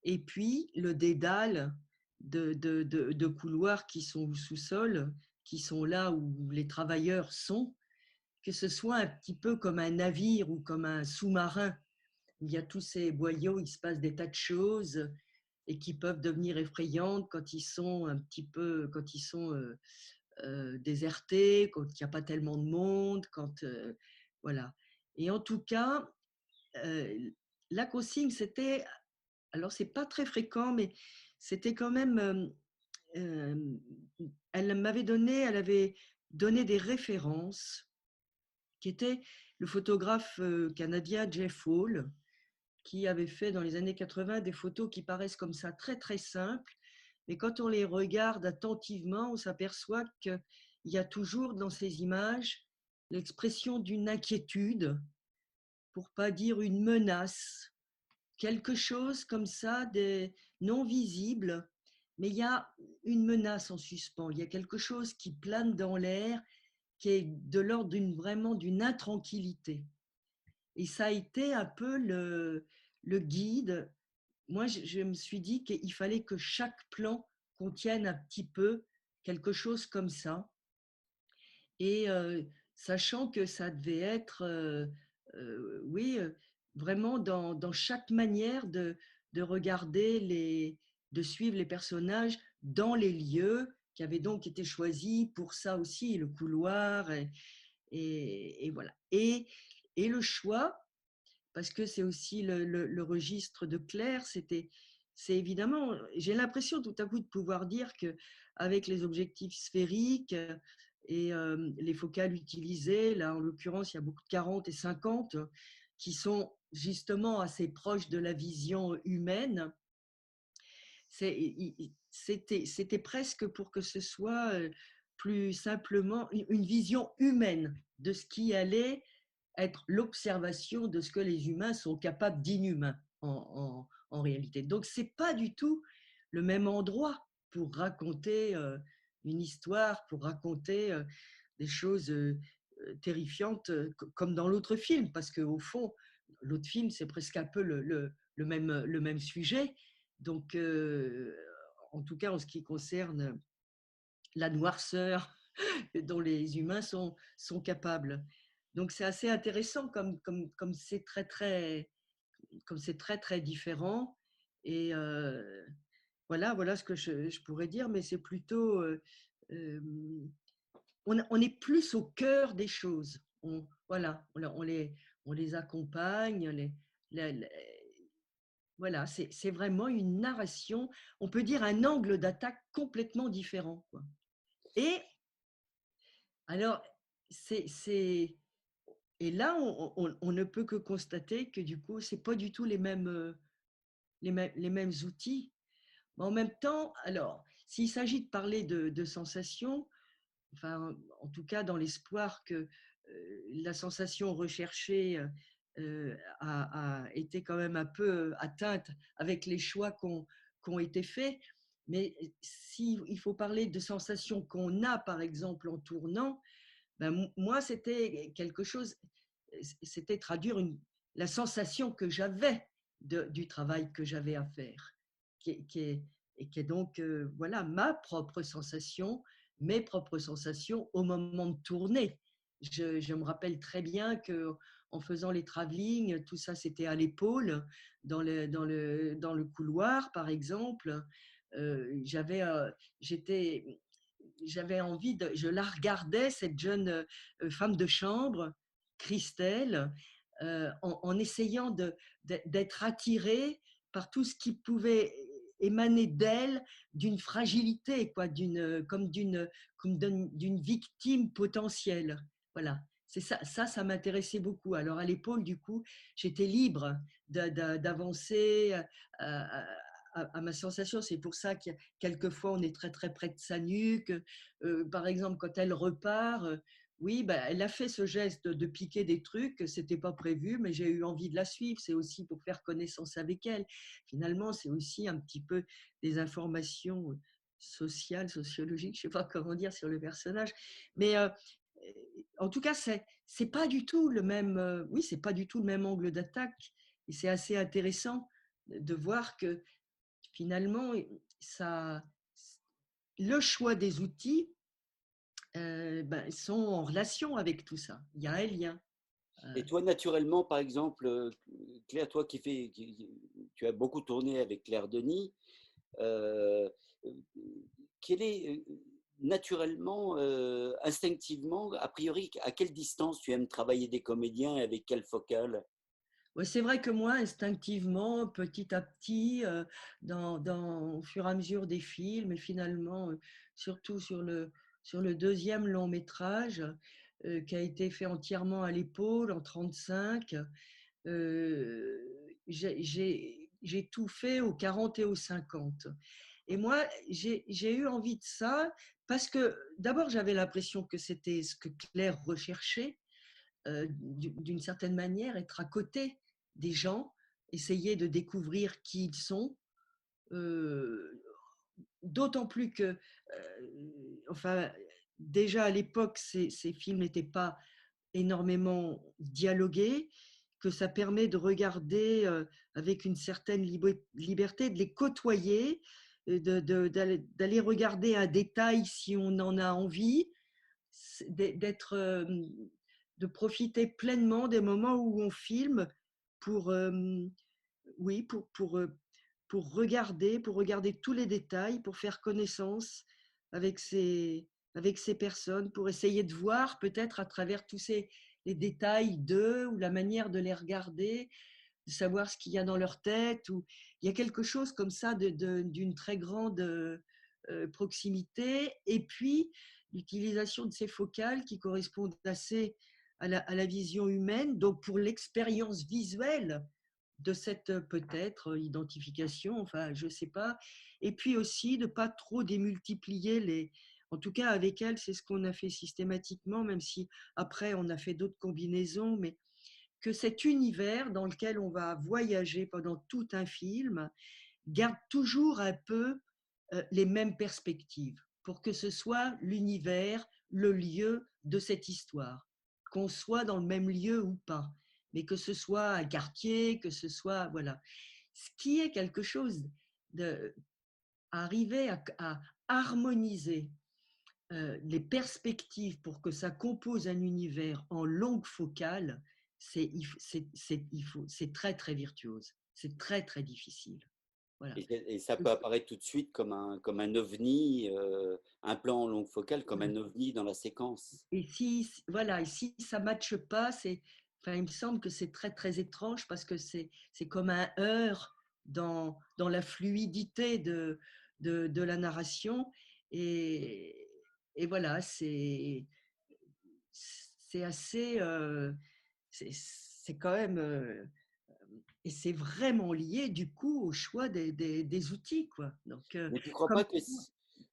et puis le dédale de couloirs qui sont au sous-sol, qui sont là où les travailleurs sont, que ce soit un petit peu comme un navire ou comme un sous-marin, où il y a tous ces boyaux, il se passe des tas de choses et qui peuvent devenir effrayantes quand ils sont un petit peu, quand ils sont désertés, quand il n'y a pas tellement de monde, quand voilà. Et en tout cas, la consigne, c'était, alors c'est pas très fréquent, mais c'était quand même, elle avait donné des références qui étaient le photographe canadien Jeff Hall, qui avait fait dans les années 80 des photos qui paraissent comme ça très très simples, mais quand on les regarde attentivement, on s'aperçoit qu'il y a toujours dans ces images l'expression d'une inquiétude, pour pas dire une menace, quelque chose comme ça, des non visible, mais il y a une menace en suspens, il y a quelque chose qui plane dans l'air, qui est de l'ordre vraiment d'une intranquillité. Et ça a été un peu le guide. Moi, je me suis dit qu'il fallait que chaque plan contienne un petit peu quelque chose comme ça. Et sachant que ça devait être, oui, vraiment dans chaque manière de regarder, de suivre les personnages dans les lieux qui avaient donc été choisis pour ça aussi, le couloir, et voilà. Et le choix, parce que c'est aussi le registre de Claire, c'est évidemment, j'ai l'impression tout à coup de pouvoir dire qu'avec les objectifs sphériques et les focales utilisées, là en l'occurrence il y a beaucoup de 40 et 50 qui sont justement assez proches de la vision humaine, c'était presque pour que ce soit plus simplement une vision humaine de ce qui allait être l'observation de ce que les humains sont capables d'inhumain en réalité. Donc, ce n'est pas du tout le même endroit pour raconter une histoire, pour raconter des choses terrifiantes comme dans l'autre film, parce qu'au fond, l'autre film, c'est presque un peu le même sujet. Donc, en tout cas, en ce qui concerne la noirceur dont les humains sont capables. Donc, c'est assez intéressant comme c'est très, très, comme c'est très, très différent. Et voilà ce que je pourrais dire, mais c'est plutôt... on est plus au cœur des choses. Voilà, on les accompagne, voilà, c'est vraiment une narration, on peut dire un angle d'attaque complètement différent, quoi. Et alors, et là, on ne peut que constater que du coup, ce n'est pas du tout les mêmes outils. Mais en même temps, alors, s'il s'agit de parler de sensations, enfin, en tout cas dans l'espoir que la sensation recherchée a été quand même un peu atteinte avec les choix qui ont été faits. Mais s'il faut parler de sensations qu'on a, par exemple, en tournant, ben, moi, c'était quelque chose, c'était traduire la sensation que j'avais du travail que j'avais à faire, et qui est donc, voilà, ma propre sensation, mes propres sensations au moment de tourner. Je me rappelle très bien qu'en faisant les travelling, tout ça, c'était à l'épaule, dans le couloir, par exemple. J'avais envie je la regardais, cette jeune femme de chambre, Christelle, en essayant d'être attirée par tout ce qui pouvait émaner d'elle, d'une fragilité, quoi, comme d'une victime potentielle. Voilà. C'est ça m'intéressait beaucoup. Alors à l'épaule, du coup, j'étais libre d'avancer à ma sensation. C'est pour ça qu'il y a quelquefois on est très très près de sa nuque. Par exemple, quand elle repart, oui, bah, elle a fait ce geste de piquer des trucs, c'était pas prévu, mais j'ai eu envie de la suivre. C'est aussi pour faire connaissance avec elle. Finalement, c'est aussi un petit peu des informations sociales, sociologiques, je sais pas comment dire sur le personnage, mais en tout cas, c'est pas du tout le même. Oui, c'est pas du tout le même angle d'attaque. Et c'est assez intéressant de voir que finalement, le choix des outils sont en relation avec tout ça. Il y a un lien. Et toi, naturellement, par exemple, Claire, toi tu as beaucoup tourné avec Claire Denis, euh, quel est naturellement, instinctivement, a priori, à quelle distance tu aimes travailler des comédiens et avec quelle focale? Ouais, c'est vrai que moi, instinctivement, petit à petit, au fur et à mesure des films, et finalement, surtout sur le deuxième long métrage, qui a été fait entièrement à l'épaule en 35, j'ai tout fait au 40 et au 50. Et moi, j'ai eu envie de ça parce que d'abord, j'avais l'impression que c'était ce que Claire recherchait, d'une certaine manière, être à côté des gens, essayer de découvrir qui ils sont. Euh, D'autant plus que, enfin, déjà à l'époque, ces films n'étaient pas énormément dialogués, que ça permet de regarder avec une certaine liberté, de les côtoyer, d'aller regarder un détail si on en a envie, d'être, de profiter pleinement des moments où on filme pour, oui, pour regarder tous les détails, pour faire connaissance avec avec ces personnes, pour essayer de voir peut-être à travers tous les détails d'eux ou la manière de les regarder, de savoir ce qu'il y a dans leur tête. Ou il y a quelque chose comme ça d'une très grande proximité. Et puis, l'utilisation de ces focales qui correspondent assez à la vision humaine. Donc, pour l'expérience visuelle de cette peut-être identification, enfin, je ne sais pas. Et puis aussi, de ne pas trop démultiplier les... En tout cas, avec elle, c'est ce qu'on a fait systématiquement, même si après, on a fait d'autres combinaisons, mais que cet univers dans lequel on va voyager pendant tout un film garde toujours un peu les mêmes perspectives pour que ce soit l'univers, le lieu de cette histoire, qu'on soit dans le même lieu ou pas, mais que ce soit un quartier, que ce soit, voilà. Ce qui est quelque chose de arriver à harmoniser les perspectives pour que ça compose un univers en longue focale, c'est très très virtuose, c'est très très difficile. Voilà. Et ça peut apparaître tout de suite comme un ovni, un plan en longue focale, comme un ovni dans la séquence. Et si, voilà, et si ça ne matche pas, enfin, il me semble que c'est très très étrange parce que c'est comme un heurt dans la fluidité de la narration. Et, et voilà, c'est assez, c'est quand même, et c'est vraiment lié du coup au choix des outils, quoi. Donc, Mais comme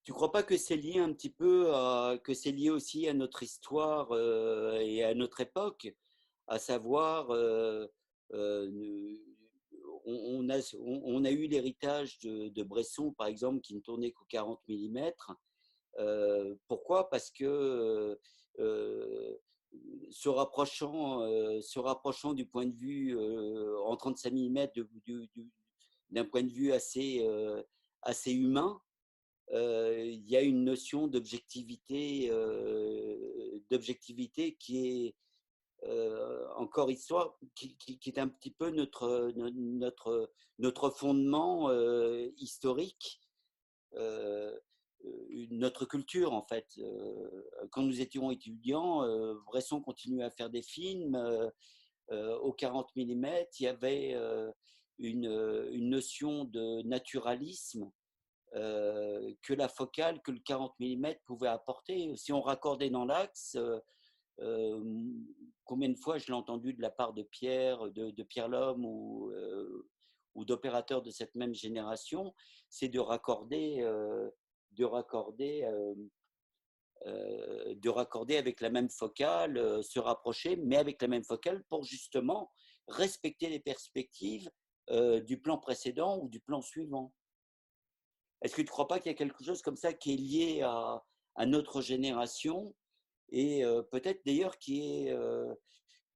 tu crois pas que c'est lié un petit peu que c'est lié aussi à notre histoire et à notre époque, à savoir, euh, on a eu l'héritage de Bresson, par exemple, qui ne tournait qu'au 40 mm. Pourquoi? Parce que euh, se rapprochant du point de vue en 35 mm d'un point de vue assez humain, il y a une notion d'objectivité qui est encore histoire, qui est un petit peu notre fondement historique, euh, notre culture en fait. Quand nous étions étudiants, Bresson continuait à faire des films au 40 mm. Il y avait une notion de naturalisme que la focale, que le 40 mm pouvait apporter. Si on raccordait dans l'axe, combien de fois je l'ai entendu de la part de Pierre, de Pierre Lhomme ou d'opérateurs de cette même génération, c'est de raccorder avec la même focale, se rapprocher, mais avec la même focale pour justement respecter les perspectives du plan précédent ou du plan suivant. Est-ce que tu ne crois pas qu'il y a quelque chose comme ça qui est lié à notre génération et peut-être d'ailleurs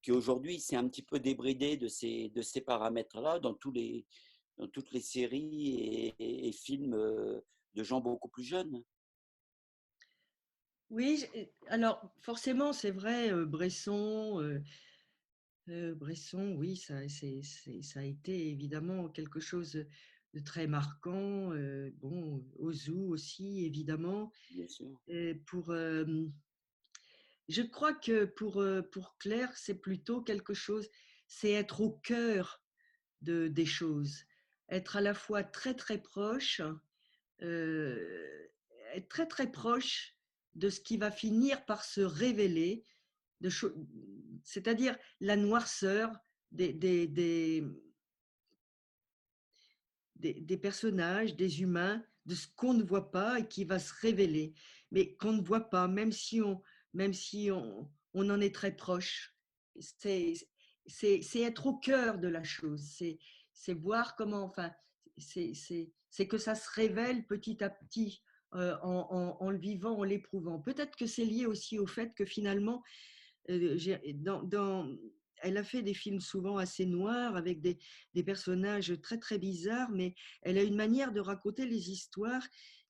qui aujourd'hui s'est un petit peu débridé de ces paramètres-là dans toutes les séries et films de gens beaucoup plus jeunes. Oui, alors forcément, c'est vrai, Bresson, oui, ça a été évidemment quelque chose de très marquant. Bon, Ozu aussi, évidemment. Bien sûr. Et je crois que pour Claire, c'est plutôt quelque chose, c'est être au cœur des choses, être à la fois très très proche, euh, être très très proche de ce qui va finir par se révéler, c'est-à-dire la noirceur des, des, des, des personnages, des humains, de ce qu'on ne voit pas et qui va se révéler, mais qu'on ne voit pas, même si on en est très proche. C'est, c'est être au cœur de la chose, c'est voir comment, enfin, c'est que ça se révèle petit à petit en le vivant, en l'éprouvant. Peut-être que c'est lié aussi au fait que finalement, elle a fait des films souvent assez noirs avec des personnages très très bizarres, mais elle a une manière de raconter les histoires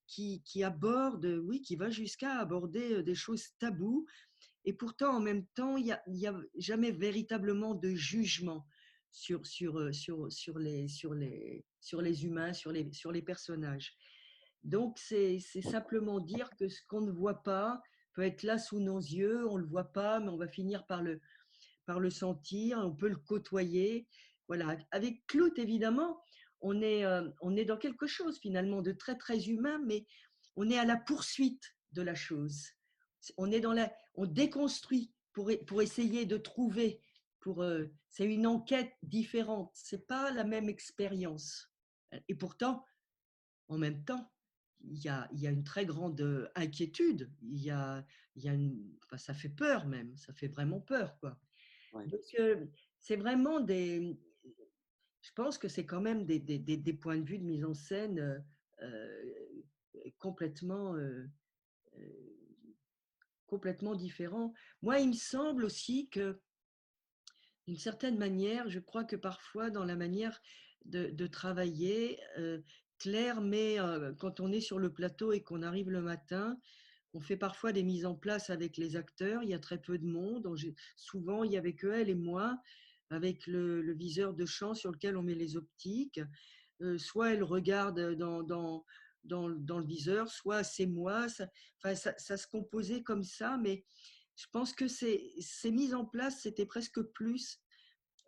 qui aborde, oui, qui va jusqu'à aborder des choses taboues. Et pourtant, en même temps, il y a jamais véritablement de jugement sur les humains, sur les personnages. Donc, c'est simplement dire que ce qu'on ne voit pas peut être là sous nos yeux, on ne le voit pas, mais on va finir par le sentir, on peut le côtoyer. Voilà. Avec Clout, évidemment, on est dans quelque chose finalement de très, très humain, mais on est à la poursuite de la chose. On déconstruit pour essayer de trouver. C'est une enquête différente, c'est pas la même expérience. Et pourtant, en même temps, il y a une très grande inquiétude. Enfin, ça fait peur même, ça fait vraiment peur, quoi. Ouais. Donc, c'est vraiment je pense que c'est quand même des points de vue de mise en scène complètement, euh, complètement différents. Moi, il me semble aussi que, d'une certaine manière, je crois que parfois, dans la manière de travailler, Claire met, quand on est sur le plateau et qu'on arrive le matin, on fait parfois des mises en place avec les acteurs, il y a très peu de monde, souvent il y avait que elle et moi, avec le viseur de champ sur lequel on met les optiques. Soit elle regarde dans le viseur, soit c'est moi. Enfin, ça se composait comme ça, mais je pense que ces mises en place, c'était presque plus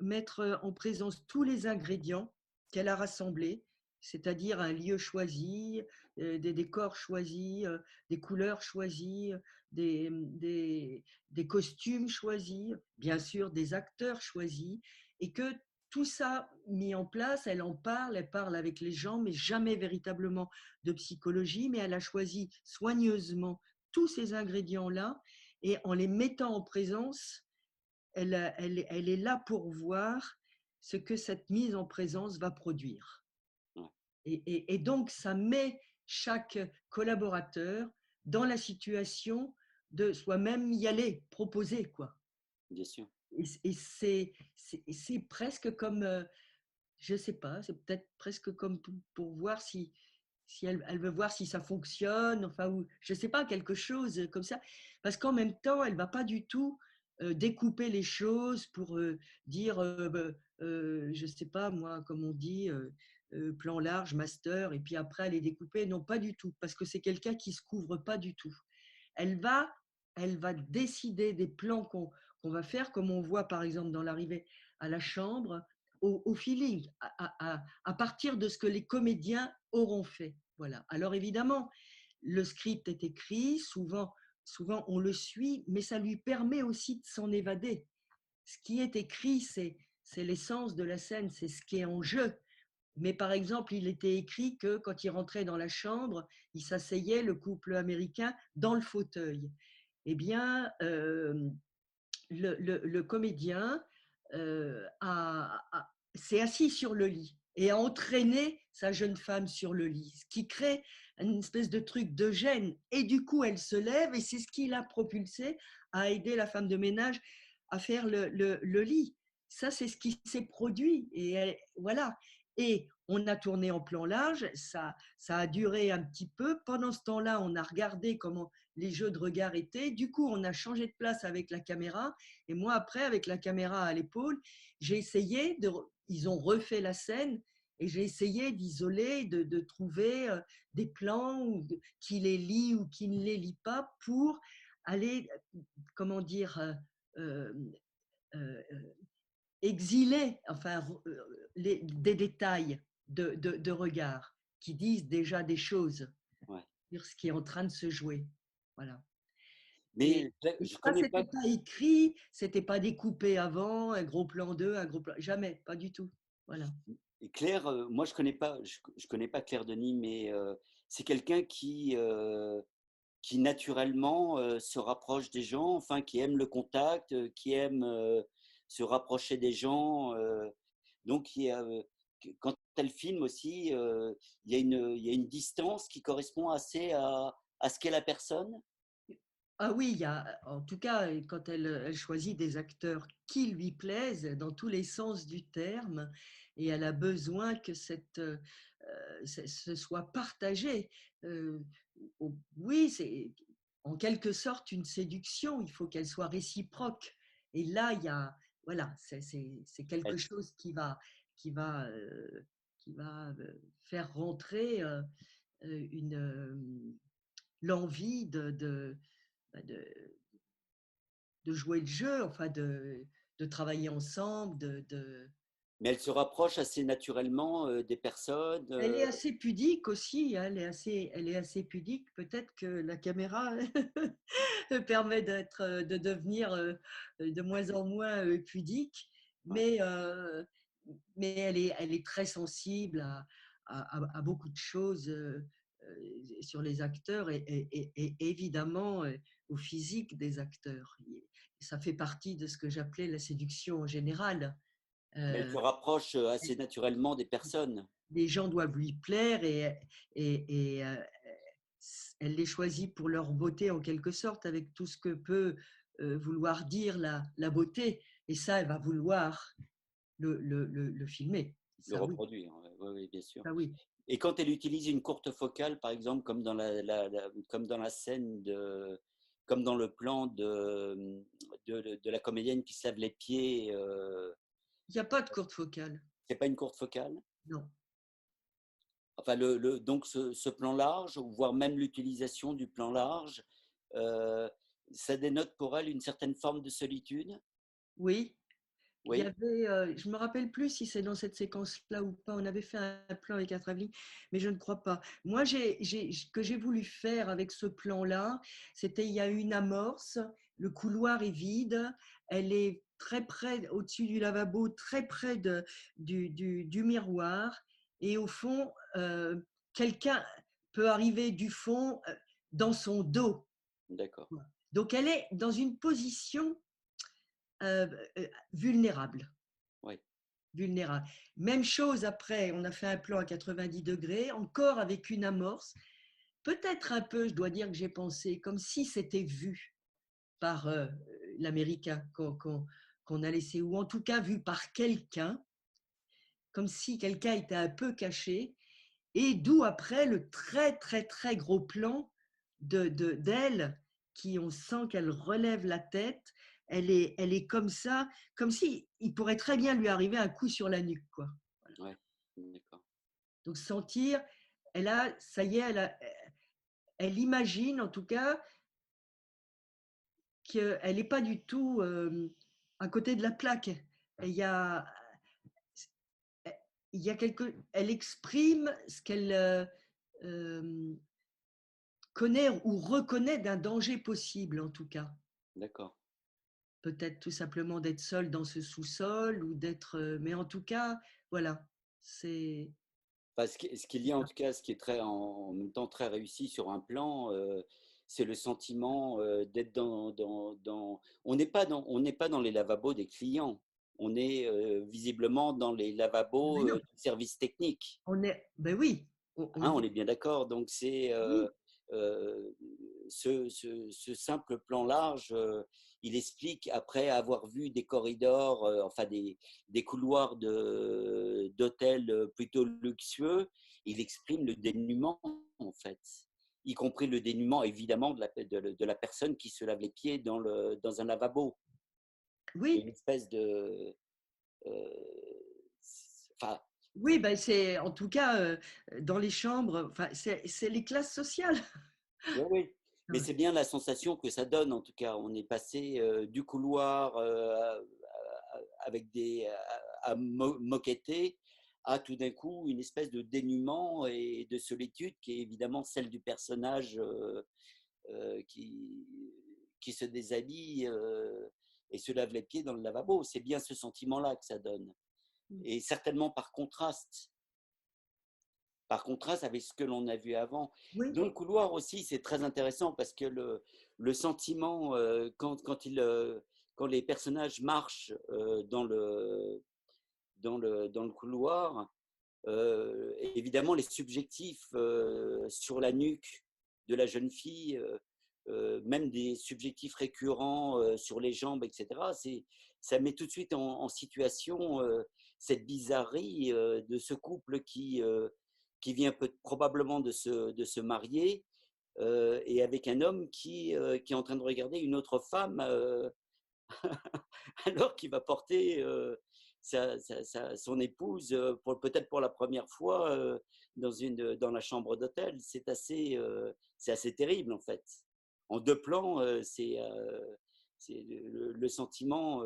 mettre en présence tous les ingrédients qu'elle a rassemblés, c'est-à-dire un lieu choisi, des décors choisis, des couleurs choisies, des costumes choisis, bien sûr des acteurs choisis, et que tout ça mis en place, elle parle avec les gens, mais jamais véritablement de psychologie, mais elle a choisi soigneusement tous ces ingrédients-là, et en les mettant en présence, elle est là pour voir ce que cette mise en présence va produire. Et donc, ça met chaque collaborateur dans la situation de soi-même y aller, proposer, quoi. Bien sûr. Et c'est presque comme, je ne sais pas, c'est peut-être presque comme pour voir si elle veut voir si ça fonctionne, enfin, ou je ne sais pas, quelque chose comme ça. Parce qu'en même temps, elle ne va pas du tout découper les choses pour dire, je ne sais pas, moi, comme on dit, plan large, master, et puis après, elle est découpée. Non, pas du tout, parce que c'est quelqu'un qui ne se couvre pas du tout. Elle va, elle va décider des plans qu'on va faire, comme on voit par exemple dans l'arrivée à la chambre, au feeling, à partir de ce que les comédiens auront fait. Voilà. Alors évidemment, le script est écrit, souvent on le suit, mais ça lui permet aussi de s'en évader. Ce qui est écrit, c'est l'essence de la scène, c'est ce qui est en jeu. Mais par exemple, il était écrit que quand il rentrait dans la chambre, il s'asseyait, le couple américain, dans le fauteuil. Eh bien, le comédien s'est assis sur le lit et a entraîné sa jeune femme sur le lit, ce qui crée une espèce de truc de gêne. Et du coup, elle se lève et c'est ce qui l'a propulsée à aider la femme de ménage à faire le lit. Ça, c'est ce qui s'est produit. Et voilà. Et on a tourné en plan large, ça a duré un petit peu. Pendant ce temps-là, on a regardé comment les jeux de regard étaient. Du coup, on a changé de place avec la caméra. Et moi, après, avec la caméra à l'épaule, j'ai essayé ils ont refait la scène et j'ai essayé d'isoler, de trouver des plans qui les lit ou qui ne les lit pas pour aller, comment dire, euh, euh, exiler enfin, des détails de regard qui disent déjà des choses Ouais. sur ce qui est en train de se jouer. Voilà. Mais Et je ça, connais pas. c'était pas écrit, c'était pas découpé avant, un gros plan 2, un gros plan. Jamais, pas du tout. Voilà. Et Claire, moi je connais pas Claire Denis, mais c'est quelqu'un qui naturellement se rapproche des gens, enfin qui aime le contact, qui aime se rapprocher des gens. Donc quand elle filme aussi, il y a une distance qui correspond assez à ce qu'est la personne. Ah oui, il y a, en tout cas, quand elle choisit des acteurs qui lui plaisent dans tous les sens du terme, et elle a besoin que ce soit partagé. Oui, c'est en quelque sorte une séduction, il faut qu'elle soit réciproque. Et là, il y a, voilà, c'est quelque Elle, chose qui va, euh, qui va faire rentrer l'envie bah, de jouer le jeu, enfin de travailler ensemble. mais elle se rapproche assez naturellement des personnes. Elle est assez pudique aussi, hein, elle est assez pudique. Peut-être que la caméra permet de devenir de moins en moins pudique, Ouais. mais elle est très sensible à beaucoup de choses sur les acteurs et évidemment au physique des acteurs. Ça fait partie de ce que j'appelais la séduction en général. Mais elle Euh, se rapproche assez naturellement des personnes. les gens doivent lui plaire et elle les choisit pour leur beauté en quelque sorte, avec tout ce que peut vouloir dire la beauté. Et ça, elle va vouloir le filmer. Le Ça oui, reproduire, oui, oui, bien sûr. ça oui. Et quand elle utilise une courte focale, par exemple, comme dans comme dans la scène comme dans le plan de la comédienne qui se lave les pieds, Il n'y a pas de courte focale. c'est pas une courte focale? Non. Enfin, donc ce plan large, voire même l'utilisation du plan large, euh, ça dénote pour elle une certaine forme de solitude. Oui. Il y Oui, avait, je me rappelle plus si c'est dans cette séquence-là ou pas. On avait fait un plan avec un travelling, mais je ne crois pas. Moi, ce que j'ai voulu faire avec ce plan-là, c'était il y a une amorce, le couloir est vide, elle est très près, au-dessus du lavabo, très près du miroir, et au fond, quelqu'un peut arriver du fond dans son dos. d'accord. Donc, elle est dans une position euh, vulnérable. Oui, Vulnérable. Même chose après, on a fait un plan à 90 degrés, encore avec une amorce. Peut-être un peu, je dois dire que j'ai pensé, comme si c'était vu par l'Américain qu'on a laissé, ou en tout cas vu par quelqu'un, comme si quelqu'un était un peu caché, et d'où après le très très très gros plan d'elle, qui on sent qu'elle relève la tête, elle est comme ça, comme si il pourrait très bien lui arriver un coup sur la nuque, quoi. ouais, d'accord. Donc sentir, ça y est, elle imagine en tout cas qu'elle n'est pas du tout à côté de la plaque. Il y a, elle exprime ce qu'elle connaît ou reconnaît d'un danger possible en tout cas. D'accord. Peut-être tout simplement d'être seule dans ce sous-sol ou d'être, mais en tout cas, voilà, c'est Enfin, ce qu'il y a en tout cas, ce qui est en même temps très réussi sur un plan, c'est le sentiment d'être on n'est pas dans les lavabos des clients. On est visiblement dans les lavabos non, du service technique. on est, ben oui, Hein, on est bien d'accord. Donc oui, ce simple plan large, il explique, après avoir vu des corridors, enfin des couloirs d'hôtels plutôt luxueux, il exprime le dénuement, en fait, y compris le dénuement, évidemment, de la personne qui se lave les pieds dans un lavabo. Oui, Une espèce de... Enfin, oui, ben c'est en tout cas dans les chambres, enfin, c'est les classes sociales. oui, oui. Mais Ouais. c'est bien la sensation que ça donne, en tout cas. On est passé du couloir avec à moquetter à tout d'un coup une espèce de dénuement et de solitude qui est évidemment celle du personnage euh, qui, qui se déshabille et se lave les pieds dans le lavabo. C'est bien ce sentiment-là que ça donne. Et certainement par contraste avec ce que l'on a vu avant. Oui, Dans le couloir aussi, c'est très intéressant parce que le sentiment, quand les personnages marchent dans le couloir, évidemment, les subjectifs sur la nuque de la jeune fille, même des subjectifs récurrents sur les jambes, etc., ça met tout de suite en situation cette bizarrerie de ce couple qui vient probablement de se marier et avec un homme qui est en train de regarder une autre femme alors qu'il va porter son épouse peut-être pour la première fois dans la chambre d'hôtel. C'est assez terrible en fait. En deux plans, le sentiment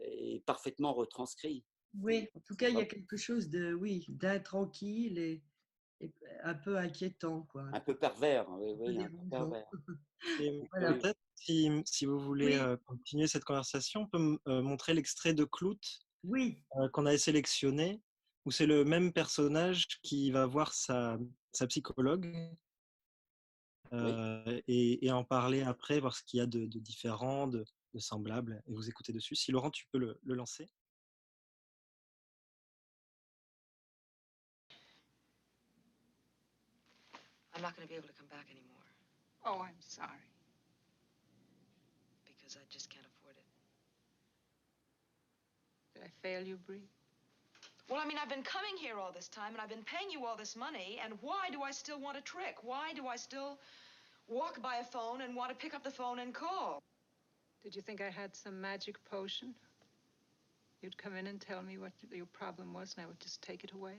est parfaitement retranscrit. oui. En tout cas, il y a quelque chose de, oui, d'intranquille et un peu inquiétant, quoi, Un peu pervers, oui, un peu oui, un peu dérangeant. pervers. Et Voilà. Oui, peut-être, si vous voulez Oui, continuer cette conversation, on peut montrer l'extrait de Clout oui, qu'on avait sélectionné, où c'est le même personnage qui va voir sa psychologue oui. et en parler après, voir ce qu'il y a de différent, de semblable, et vous écouter dessus. Si Laurent, tu peux le lancer. I'm not going to be able to come back anymore Oh, I'm sorry. because I just can't afford it. Did I fail you, Bree? Well, I mean, I've been coming here all this time, and I've been paying you all this money, and why do I still want a trick? Why do I still walk by a phone and want to pick up the phone and call? Did you think I had some magic potion? You'd come in and tell me what your problem was, and I would just take it away?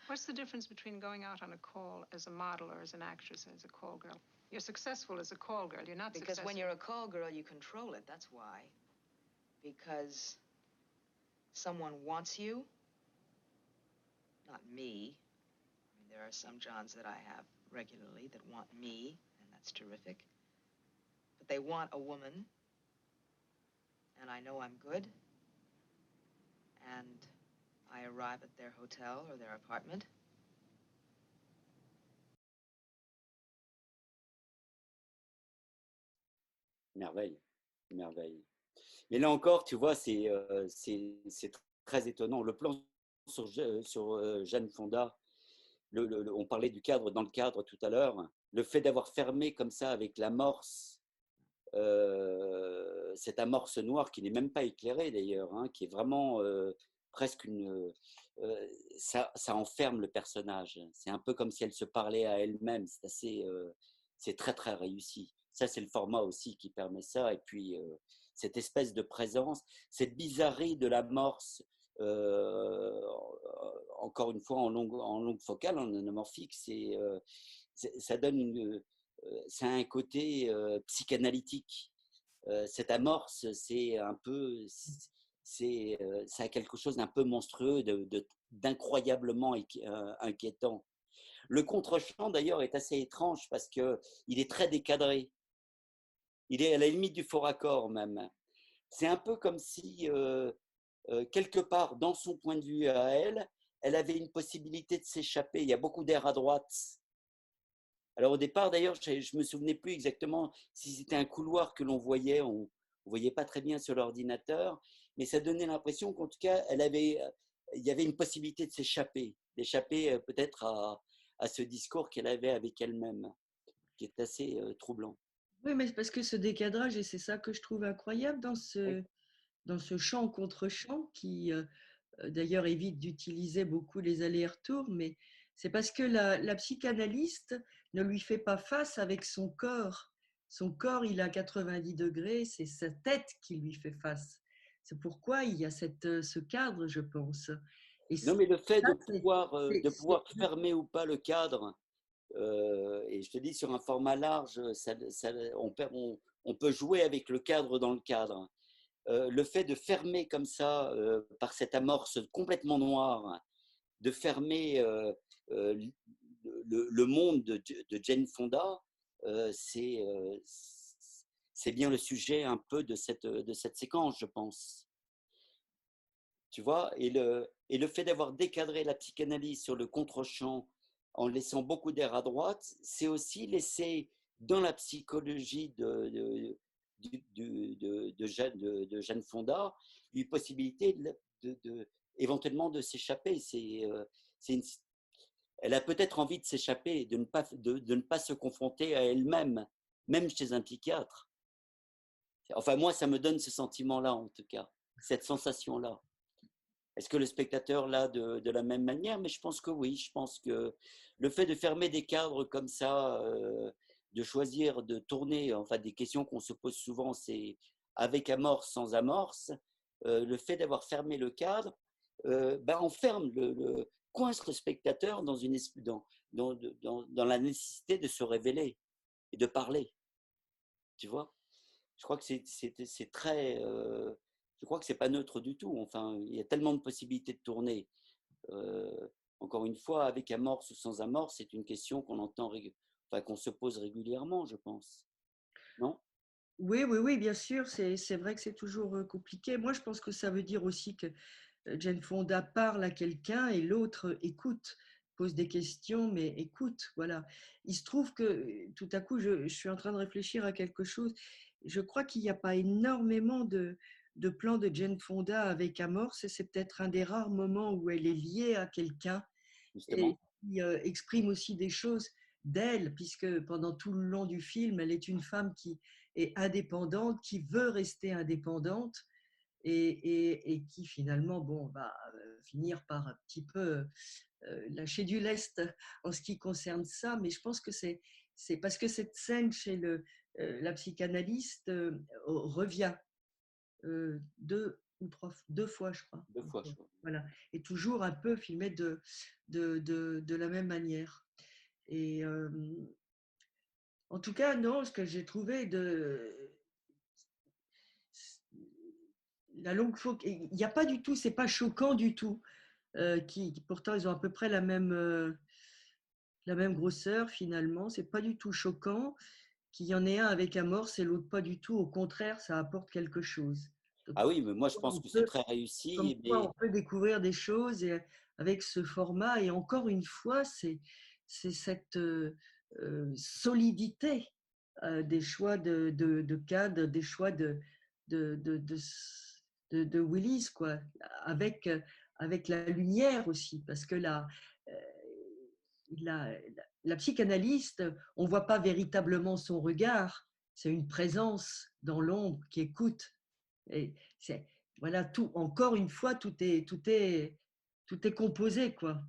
What's the difference between going out on a call as a model or as an actress, as a call girl? You're successful as a call girl. You're not Because successful. when you're a call girl, you control it. That's why. Because someone wants you, not me. I mean, there are some Johns that I have regularly that want me, and that's terrific. But they want a woman, and I know I'm good, and I arrive at their hotel or their apartment. Merveille, merveille. Mais là encore, tu vois, c'est très étonnant. Le plan sur Jane Fonda, on parlait du cadre dans le cadre tout à l'heure, le fait d'avoir fermé comme ça avec l'amorce, cette amorce noire qui n'est même pas éclairée d'ailleurs, hein, qui est vraiment presque ça enferme le personnage. C'est un peu comme si elle se parlait à elle-même. C'est très très réussi. Ça, c'est le format aussi qui permet ça. Et puis cette espèce de présence, cette bizarrerie de l'amorce. Encore une fois en longue focale, en anamorphique, ça donne ça a un côté psychanalytique. Cette amorce, c'est un peu, ça a quelque chose d'un peu monstrueux, d'incroyablement inquiétant. Le contre-champ d'ailleurs est assez étrange parce que il est très décadré. Il est à la limite du faux raccord même. C'est un peu comme si quelque part dans son point de vue à elle, elle avait une possibilité de s'échapper. Il y a beaucoup d'air à droite. Alors au départ, d'ailleurs, je ne me souvenais plus exactement si c'était un couloir que l'on voyait, on ne voyait pas très bien sur l'ordinateur, mais ça donnait l'impression qu'en tout cas, il y avait une possibilité de s'échapper, d'échapper peut-être à ce discours qu'elle avait avec elle-même, qui est assez troublant. Oui, mais c'est parce que ce décadrage, et c'est ça que je trouve incroyable Oui. dans ce chant contre chant, qui d'ailleurs évite d'utiliser beaucoup les allers-retours, mais c'est parce que la psychanalyste ne lui fait pas face avec son corps. Son corps, il a 90 degrés, c'est sa tête qui lui fait face. C'est pourquoi il y a ce cadre, je pense. Et Non, mais le fait ça, de pouvoir fermer ou pas le cadre, et je te dis, sur un format large, on peut jouer avec le cadre dans le cadre. Le fait de fermer comme ça, par cette amorce complètement noire, de fermer le monde de Jane Fonda, c'est bien le sujet un peu de cette séquence, je pense. Tu vois, et le fait d'avoir décadré la psychanalyse sur le contre-champ en laissant beaucoup d'air à droite, c'est aussi laisser dans la psychologie de Jane Fonda une possibilité éventuellement de s'échapper. Elle a peut-être envie de s'échapper et de ne pas se confronter à elle-même, même chez un psychiatre. Enfin, moi, ça me donne ce sentiment-là, en tout cas, cette sensation-là. Est-ce que le spectateur l'a de la même manière? Mais je pense que oui. Je pense que le fait de fermer des cadres comme ça, de choisir de tourner, enfin des questions qu'on se pose souvent, c'est avec amorce, sans amorce. Le fait d'avoir fermé le cadre, enferme coince le spectateur dans la nécessité de se révéler et de parler. Tu vois? Je crois que c'est très. Je crois que c'est pas neutre du tout. Enfin, il y a tellement de possibilités de tourner. Encore une fois, avec amorce ou sans amorce, c'est une question qu'on se pose régulièrement, je pense. Non? Oui, bien sûr, c'est vrai que c'est toujours compliqué. Moi, je pense que ça veut dire aussi que Jane Fonda parle à quelqu'un et l'autre écoute, pose des questions, mais écoute, voilà. Il se trouve que tout à coup, je suis en train de réfléchir à quelque chose. Je crois qu'il n'y a pas énormément de plans de Jane Fonda avec amorce, et c'est peut-être un des rares moments où elle est liée à quelqu'un et Justement. qui exprime aussi des choses d'elle, puisque pendant tout le long du film, elle est une femme qui est indépendante, qui veut rester indépendante, et qui finalement va finir par un petit peu lâcher du lest en ce qui concerne ça. Mais je pense que c'est parce que cette scène chez la psychanalyste revient deux fois, je crois. 2 fois, je crois. Voilà. Et toujours un peu filmé de la même manière. Et en tout cas, non, ce que j'ai trouvé la longue fois, il n'y a pas du tout, c'est pas choquant du tout. Pourtant, ils ont à peu près la même grosseur finalement. C'est pas du tout choquant qu'il y en ait un avec amorce et l'autre pas du tout. Au contraire, ça apporte quelque chose. Donc, Ah oui, mais moi je pense que c'est très comme réussi. quoi Mais on peut découvrir des choses avec ce format. Et encore une fois, c'est cette solidité des choix de cadre, des choix de Willis, quoi, avec, avec la lumière aussi, parce que la, la psychanalyste, on ne voit pas véritablement son regard, c'est une présence dans l'ombre qui écoute. Et voilà, tout, encore une fois, tout est composé, quoi.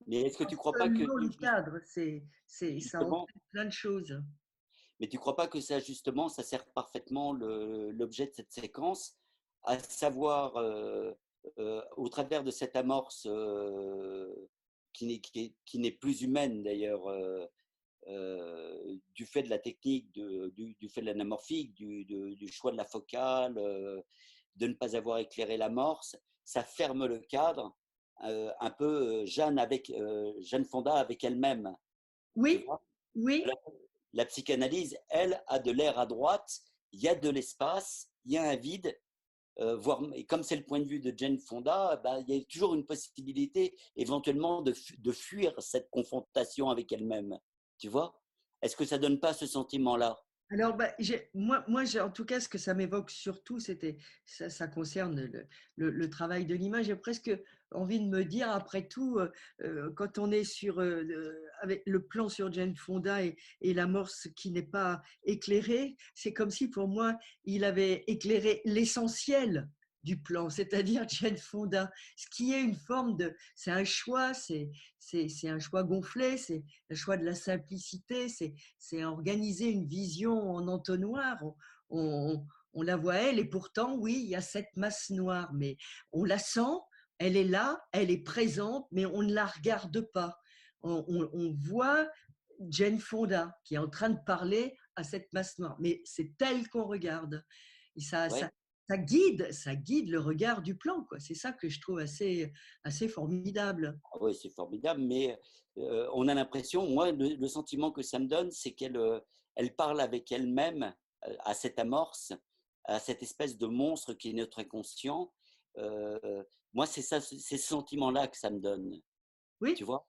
est-ce que tu crois pas que Seulement le cadre, ça justement, entraîne plein de choses. mais tu crois pas que ça justement, ça sert parfaitement l'objet de cette séquence, à savoir au travers de cette amorce qui n'est plus humaine d'ailleurs, du fait de la technique, du fait de l'anamorphique, du choix de la focale, de ne pas avoir éclairé l'amorce, ça ferme le cadre, un peu Jeanne Fonda avec elle-même. Tu Oui, vois, oui, la psychanalyse, elle, a de l'air à droite, il y a de l'espace, il y a un vide. Et comme c'est le point de vue de Jane Fonda, il y a toujours une possibilité éventuellement de fuir cette confrontation avec elle-même. Tu vois? Est-ce que ça donne pas ce sentiment-là? Alors, en tout cas, ce que ça m'évoque surtout, ça concerne le travail de l'image. J'ai presque envie de me dire, après tout, quand on est avec le plan sur Jane Fonda et l'amorce qui n'est pas éclairée, c'est comme si pour moi, il avait éclairé l'essentiel du plan, c'est-à-dire Jane Fonda, ce qui est une forme c'est un choix, c'est un choix gonflé, c'est le choix de la simplicité, c'est organiser une vision en entonnoir. On la voit elle, et pourtant, oui, il y a cette masse noire, mais on la sent, elle est là, elle est présente, mais on ne la regarde pas. On voit Jane Fonda qui est en train de parler à cette masse noire, mais c'est elle qu'on regarde. Et Ouais. ça guide le regard du plan, quoi. C'est ça que je trouve assez formidable. Ah oui, c'est formidable, mais on a l'impression, moi, le sentiment que ça me donne, c'est elle parle avec elle-même à cette amorce, à cette espèce de monstre qui est notre inconscient. Moi, c'est ça, c'est ce sentiment-là que ça me donne, tu Oui, vois?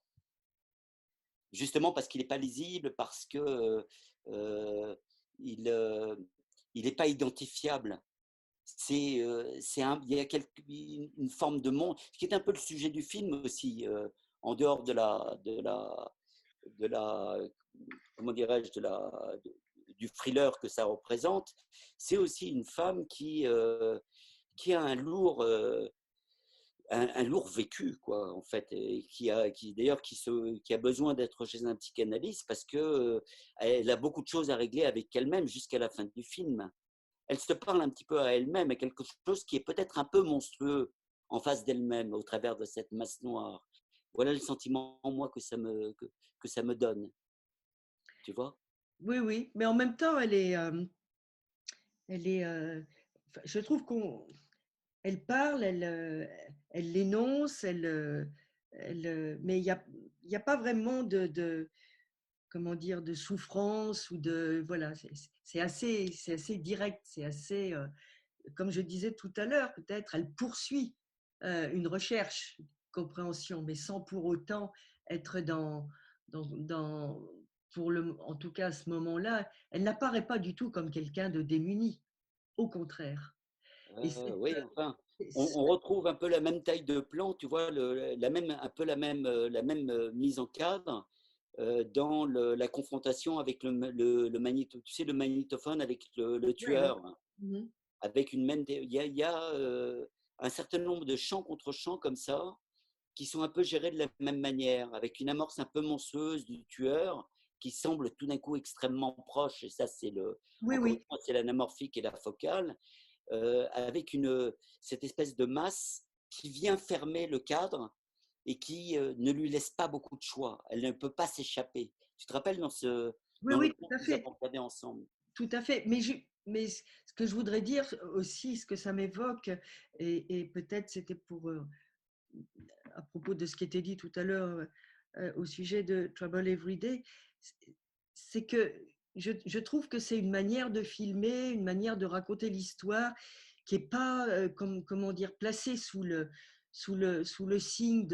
Justement parce qu'il n'est pas lisible, parce que il n'est pas identifiable. Il y a une forme de monde, ce qui est un peu le sujet du film aussi, en dehors de la, comment dirais-je, du thriller que ça représente. C'est aussi une femme qui a un lourd vécu, quoi, en fait, et qui a besoin d'être chez un psychanalyste parce que elle a beaucoup de choses à régler avec elle-même jusqu'à la fin du film. Elle se parle un petit peu à elle-même, à quelque chose qui est peut-être un peu monstrueux en face d'elle-même, au travers de cette masse noire. Voilà le sentiment, moi, que ça me donne, tu vois? oui, oui. Mais en même temps, elle est, enfin, je trouve elle parle, elle l'énonce, mais il y a pas vraiment comment dire, de souffrance ou voilà, c'est assez direct, c'est assez, comme je disais tout à l'heure, peut-être, elle poursuit une recherche, une compréhension, mais sans pour autant être dans en tout cas à ce moment-là, elle n'apparaît pas du tout comme quelqu'un de démuni, au contraire. Et Oui, enfin, c'est- on retrouve un peu la même taille de plan, tu vois, un peu la même mise en cadre dans la confrontation avec tu sais, le magnétophone avec le ouais, ouais. tueur, Mhm. avec une même, il y a un certain nombre de chants contre chants comme ça, qui sont un peu gérés de la même manière, avec une amorce un peu monstrueuse du tueur qui semble tout d'un coup extrêmement proche, et ça Oui, encore une oui, fois, c'est l'anamorphique et la focale, avec cette espèce de masse qui vient fermer le cadre et qui ne lui laisse pas beaucoup de choix. Elle ne peut pas s'échapper. Tu te rappelles oui, dans le oui, plan tout à que nous fait. avons regardé ensemble? Tout à fait. Mais ce que je voudrais dire aussi, ce que ça m'évoque, et peut-être c'était à propos de ce qui était dit tout à l'heure au sujet de Trouble Every Day, c'est que je trouve que c'est une manière de filmer, une manière de raconter l'histoire qui n'est pas, comment dire, placée sous le signe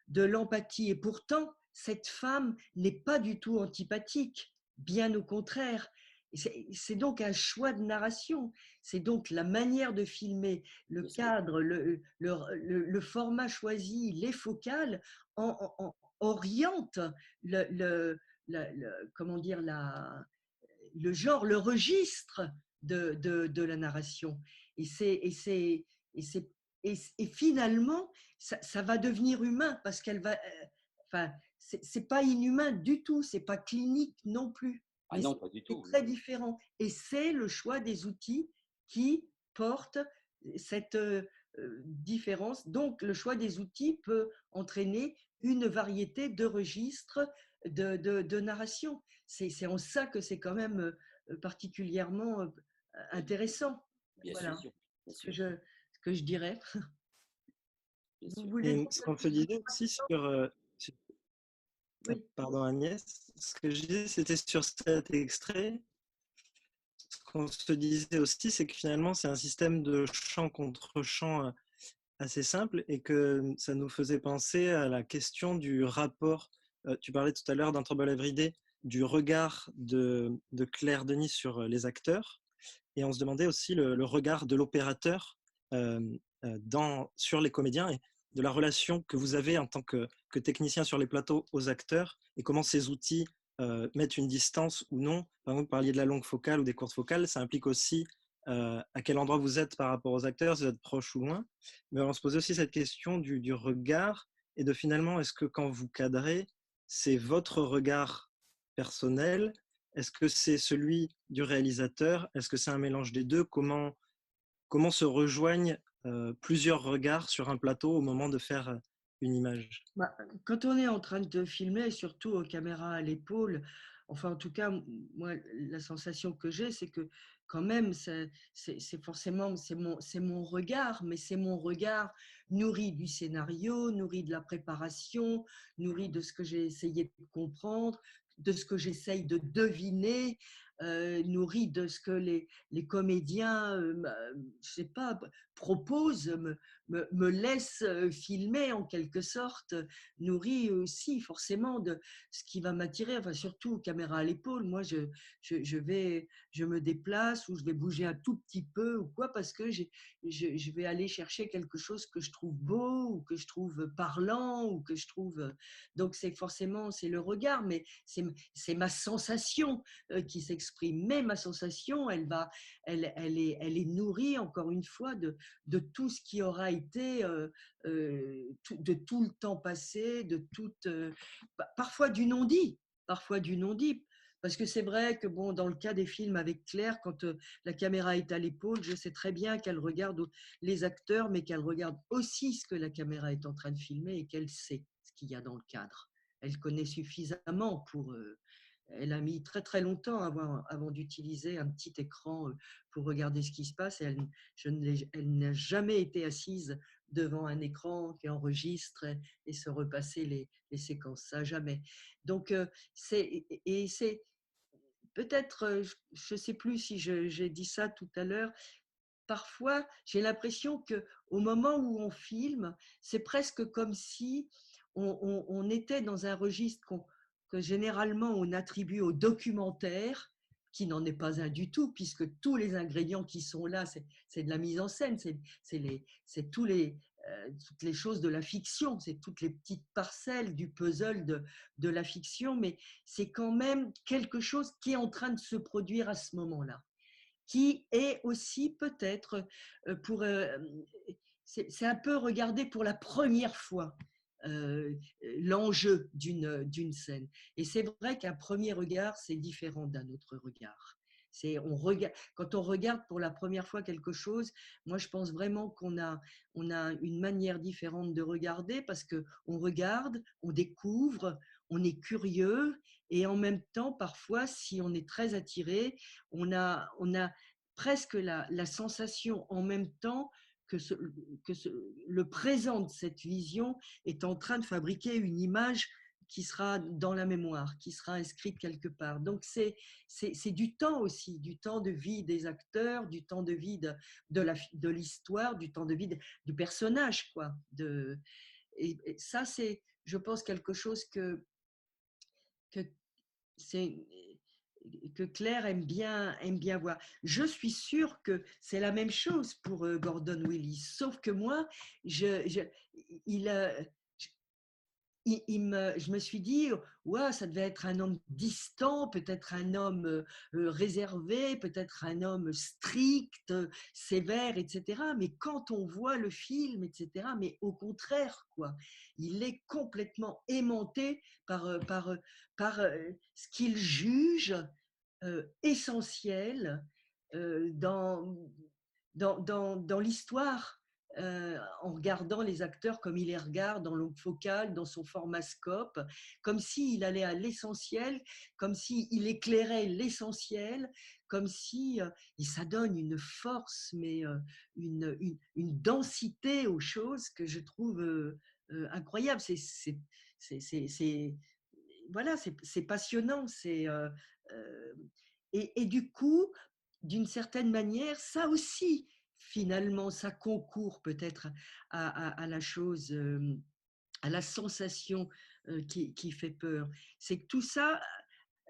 de l'empathie. Et pourtant, cette femme n'est pas du tout antipathique, bien au contraire. C'est donc un choix de narration, c'est donc la manière de filmer, le Bien sûr. cadre, le format choisi, les focales orientent comment dire, le genre, le registre de la narration. Et, c'est, et, c'est, et, c'est, et finalement, ça va devenir humain parce qu'elle va. Enfin, c'est pas inhumain du tout, c'est pas clinique non plus, Ah mais non, pas du c'est tout. très différent. Et c'est le choix des outils qui porte cette différence. Donc, le choix des outils peut entraîner une variété de registres de narration. C'est en ça que c'est quand même particulièrement intéressant. Bien Voilà sûr, bien ce que sûr, ce que je dirais. bien Vous sûr. voulez Et ce qu'on se disait aussi Oui, pardon Agnès, ce que je disais, c'était sur cet extrait, ce qu'on se disait aussi, c'est que finalement, c'est un système de chant contre chant assez simple et que ça nous faisait penser à la question du rapport. Tu parlais tout à l'heure d'un Trouble Every Day, du regard de Claire Denis sur les acteurs, et on se demandait aussi le regard de l'opérateur sur les comédiens, et de la relation que vous avez en tant que technicien sur les plateaux aux acteurs, et comment ces outils mettent une distance ou non. Par exemple, vous parliez de la longue focale ou des courtes focales, ça implique aussi à quel endroit vous êtes par rapport aux acteurs, si vous êtes proche ou loin. Mais on se pose aussi cette question du regard, et de finalement, est-ce que quand vous cadrez, c'est votre regard personnel? Est-ce que c'est celui du réalisateur? Est-ce que c'est un mélange des deux? Comment se rejoignent plusieurs regards sur un plateau au moment de faire une image? Bah, quand on est en train de filmer, surtout aux caméras à l'épaule, enfin en tout cas, moi, la sensation que j'ai, c'est que quand même, c'est forcément, c'est mon regard, mais c'est mon regard nourri du scénario, nourri de la préparation, nourri de ce que j'ai essayé de comprendre, de ce que j'essaye de deviner, nourri de ce que les comédiens, je sais pas, proposent, me laisse filmer en quelque sorte, nourri aussi forcément de ce qui va m'attirer, enfin surtout caméra à l'épaule. Moi, je me déplace ou je vais bouger un tout petit peu ou quoi parce que je vais aller chercher quelque chose que je trouve beau ou que je trouve parlant ou que je trouve. Donc c'est forcément c'est le regard, mais c'est ma sensation qui s'exprime. Mais ma sensation, elle est nourrie encore une fois de tout ce qui aura été, de tout le temps passé, de toute, parfois du non-dit, parce que c'est vrai que bon, dans le cas des films avec Claire, quand la caméra est à l'épaule, je sais très bien qu'elle regarde les acteurs, mais qu'elle regarde aussi ce que la caméra est en train de filmer et qu'elle sait ce qu'il y a dans le cadre. Elle connaît suffisamment pour, elle a mis très très longtemps avant d'utiliser un petit écran pour regarder ce qui se passe. Et elle n'a jamais été assise devant un écran qui enregistre et se repasser les séquences. Ça, jamais. Donc, c'est peut-être, je ne sais plus si j'ai dit ça tout à l'heure, parfois j'ai l'impression qu'au moment où on filme, c'est presque comme si on était dans un registre que généralement on attribue au documentaire, qui n'en est pas un du tout, puisque tous les ingrédients qui sont là, c'est de la mise en scène, c'est toutes les choses de la fiction, c'est toutes les petites parcelles du puzzle de la fiction, mais c'est quand même quelque chose qui est en train de se produire à ce moment-là, qui est aussi peut-être pour... c'est un peu regarder pour la première fois l'enjeu d'une scène. Et c'est vrai qu'un premier regard, c'est différent d'un autre regard. Quand on regarde pour la première fois quelque chose, moi je pense vraiment qu'on a une manière différente de regarder parce qu'on regarde, on découvre, on est curieux et en même temps, parfois, si on est très attiré, on a presque la sensation en même temps que le présent de cette vision est en train de fabriquer une image qui sera dans la mémoire, qui sera inscrite quelque part. Donc c'est du temps aussi, du temps de vie des acteurs, du temps de vie de l'histoire, du temps de vie du personnage, quoi. Et ça, c'est, je pense, quelque chose que c'est que Claire aime bien voir. Je suis sûre que c'est la même chose pour Gordon Willis, sauf que moi, je me suis dit, ouais, ça devait être un homme distant, peut-être un homme réservé, peut-être un homme strict, sévère, etc. Mais quand on voit le film, etc., mais au contraire, quoi, il est complètement aimanté par ce qu'il juge essentiel dans l'histoire. En regardant les acteurs comme il les regarde, dans l'onde focale, dans son formascope, comme s'il allait à l'essentiel, comme s'il éclairait l'essentiel, comme si et ça donne une force, mais une densité aux choses que je trouve incroyable. Voilà, c'est passionnant. Et du coup, d'une certaine manière, ça aussi, finalement, ça concourt peut-être à la chose, à la sensation qui fait peur. C'est que tout ça,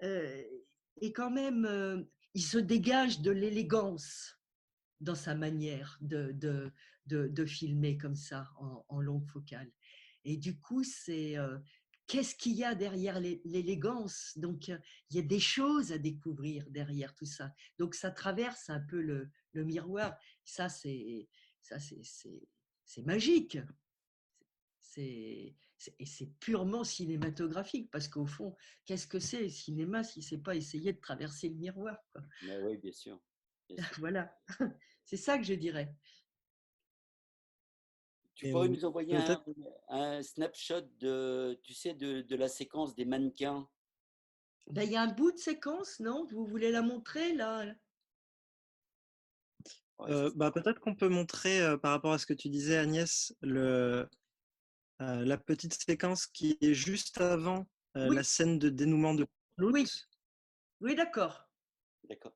et quand même, il se dégage de l'élégance dans sa manière de filmer comme ça, en longue focale. Et du coup, c'est qu'est-ce qu'il y a derrière l'élégance? Donc, il y a des choses à découvrir derrière tout ça. Donc, ça traverse un peu le miroir. Ça, c'est magique. Et c'est purement cinématographique, parce qu'au fond, qu'est-ce que c'est le cinéma si c'est pas essayer de traverser le miroir, quoi. Mais oui, bien sûr. Bien sûr. Voilà, c'est ça que je dirais. Tu Et pourrais nous envoyer peut-être, un snapshot tu sais, de la séquence des mannequins. Ben, il y a un bout de séquence, non? Vous voulez la montrer là? Ouais, peut-être qu'on peut montrer, par rapport à ce que tu disais, Agnès, la petite séquence qui est juste avant la Oui, scène de dénouement de oui, Claude. oui, d'accord. d'accord.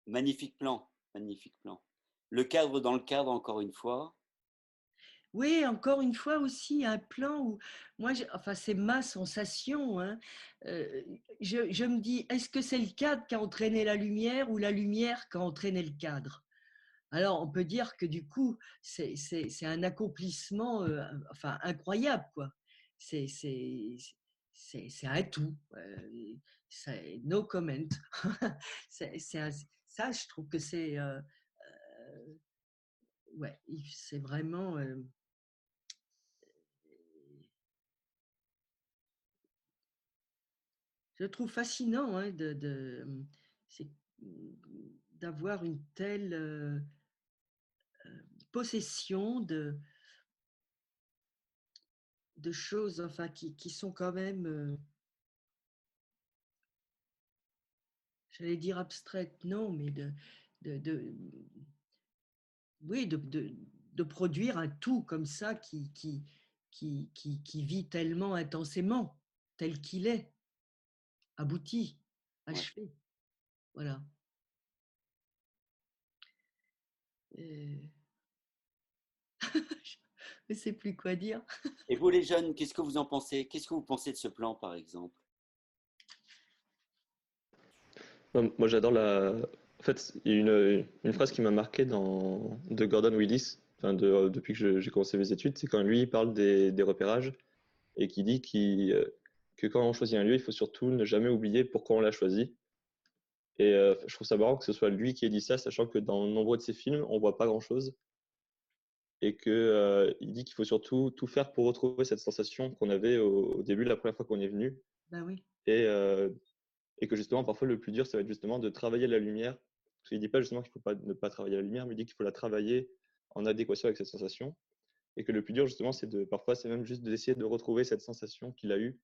Magnifique plan, magnifique plan. Le cadre dans le cadre, encore une fois. Oui, encore une fois aussi, un plan où, moi, enfin, c'est ma sensation, hein. Je me dis, est-ce que c'est le cadre qui a entraîné la lumière ou la lumière qui a entraîné le cadre? Alors, on peut dire que du coup, c'est un accomplissement enfin, incroyable, quoi. C'est un tout. No comment. Ça, je trouve que c'est ouais, c'est vraiment je trouve fascinant, hein, c'est- d'avoir une telle possession de choses, enfin, qui sont quand même, j'allais dire abstraites, non, mais de oui, de produire un tout comme ça qui vit tellement intensément, tel qu'il est, abouti, Ouais. achevé. Voilà. Et je ne sais plus quoi dire. Et vous, les jeunes, qu'est-ce que vous en pensez? Qu'est-ce que vous pensez de ce plan, par exemple? Moi, j'adore la. En fait, il y a une phrase qui m'a marqué de Gordon Willis, enfin depuis que j'ai commencé mes études, c'est quand lui il parle des repérages et qui dit que quand on choisit un lieu, il faut surtout ne jamais oublier pourquoi on l'a choisi. Et je trouve ça marrant que ce soit lui qui ait dit ça, sachant que dans nombreux de ses films, on voit pas grand-chose. Et que, il dit qu'il faut surtout tout faire pour retrouver cette sensation qu'on avait au début, la première fois qu'on est venu. Ben oui. Et, euh, et que justement, parfois, le plus dur, ça va être justement de travailler la lumière. Parce qu'il ne dit pas justement qu'il ne faut pas ne pas travailler la lumière, mais il dit qu'il faut la travailler en adéquation avec cette sensation. Et que le plus dur, justement, parfois, c'est même juste d'essayer de retrouver cette sensation qu'il a eue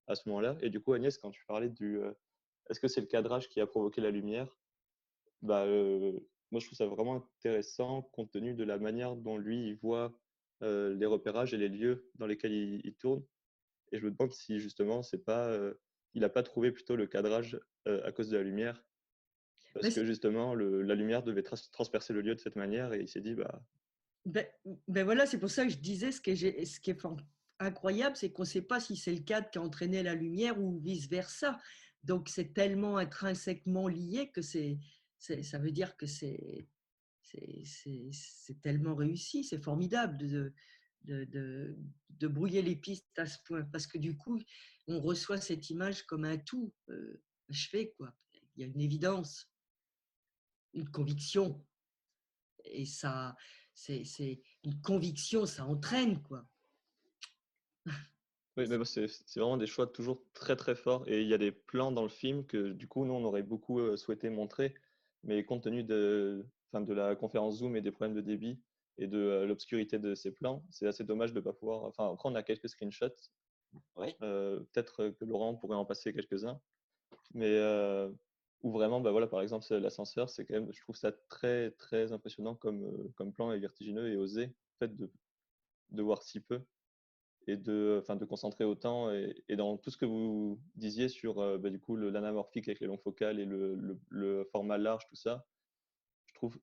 à ce moment-là. Et du coup, Agnès, quand tu parlais est-ce que c'est le cadrage qui a provoqué la lumière? Bah, moi, je trouve ça vraiment intéressant compte tenu de la manière dont lui, il voit les repérages et les lieux dans lesquels il tourne. Et je me demande si justement, il n'a pas trouvé plutôt le cadrage à cause de la lumière, parce Ben, que justement, la lumière devait transpercer le lieu de cette manière, et il s'est dit, bah, ben, ben voilà, c'est pour ça que je disais ce qui est incroyable, c'est qu'on ne sait pas si c'est le cadre qui a entraîné la lumière ou vice-versa. Donc c'est tellement intrinsèquement lié que ça veut dire que c'est tellement réussi, c'est formidable de brouiller les pistes à ce point, parce que du coup, on reçoit cette image comme un tout achevé, quoi. Il y a une évidence, une conviction, et ça, c'est une conviction, ça entraîne, quoi. oui, mais bon, c'est vraiment des choix toujours très très forts. Et il y a des plans dans le film que du coup, nous, on aurait beaucoup souhaité montrer, mais compte tenu enfin, de la conférence Zoom et des problèmes de débit et de l'obscurité de ces plans, c'est assez dommage de ne pas pouvoir. Enfin, après, on a quelques screenshots. Ouais. Peut-être que Laurent pourrait en passer quelques-uns. Mais où vraiment, bah, voilà, par exemple, l'ascenseur, c'est quand même, je trouve ça très, très impressionnant comme plan et vertigineux et osé, en fait, de voir si peu et enfin, de concentrer autant. Et dans tout ce que vous disiez sur bah, du coup, l'anamorphique avec les longues focales et le format large, tout ça, je trouve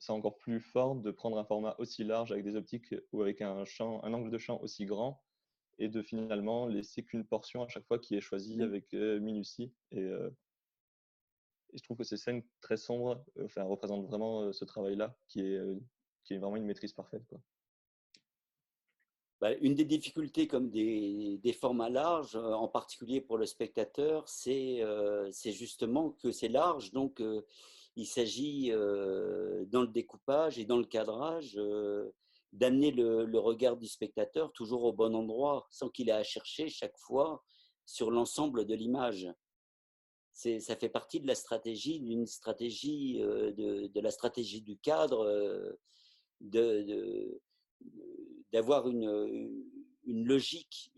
ça encore plus fort de prendre un format aussi large avec des optiques ou avec un angle de champ aussi grand et de finalement laisser qu'une portion à chaque fois qui est choisie Oui. avec minutie. Et je trouve que ces scènes très sombres enfin, représentent vraiment ce travail-là qui est vraiment une maîtrise parfaite, quoi. Bah, une des difficultés comme des formats larges, en particulier pour le spectateur, c'est justement que c'est large, donc il s'agit dans le découpage et dans le cadrage d'amener le regard du spectateur toujours au bon endroit, sans qu'il ait à chercher chaque fois sur l'ensemble de l'image. Ça fait partie de la stratégie, d'une stratégie, de la stratégie du cadre, de, de- d'avoir une logique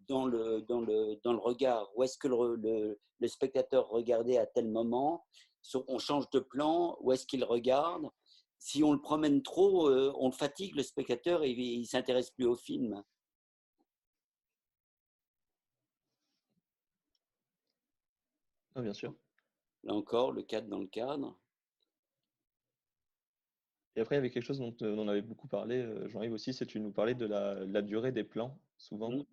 dans le regard. Où est-ce que le spectateur regardait à tel moment? On change de plan, où est-ce qu'il regarde? Si on le promène trop, on le fatigue, le spectateur, et il ne s'intéresse plus au film. Ah, bien sûr. Là encore, le cadre dans le cadre. Et après, il y avait quelque chose dont on avait beaucoup parlé, Jean-Yves aussi, c'est que tu nous parlais de la durée des plans, souvent, Mm.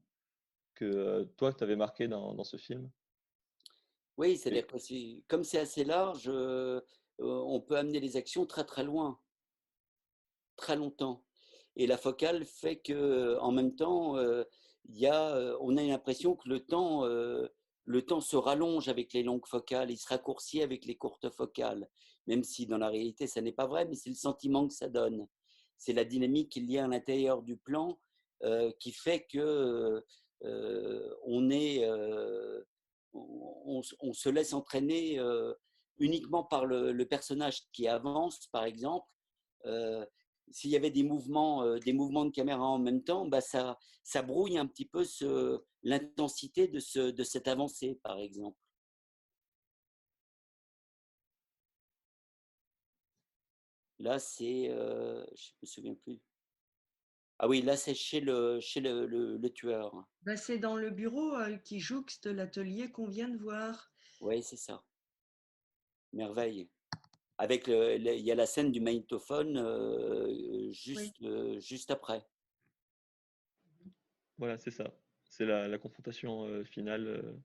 que toi, tu avais marqué dans ce film. Oui, c'est-à-dire Et, que comme c'est assez large, on peut amener les actions très très loin, très longtemps. Et la focale fait que, en même temps, on a l'impression que le temps se rallonge avec les longues focales, il se raccourcit avec les courtes focales, même si dans la réalité, ça n'est pas vrai, mais c'est le sentiment que ça donne. C'est la dynamique qu'il y a à l'intérieur du plan qui fait que on est, on se laisse entraîner uniquement par le personnage qui avance, par exemple. Euh, S'il y avait des mouvements de caméra en même temps, bah ça brouille un petit peu l'intensité de cette avancée, par exemple. Là, je me souviens plus. Ah oui, là, c'est chez le tueur. Ben, c'est dans le bureau qui jouxte l'atelier qu'on vient de voir. Oui, c'est ça. Merveille. Avec il y a la scène du magnétophone Oui. juste après. voilà, c'est ça. C'est la confrontation finale.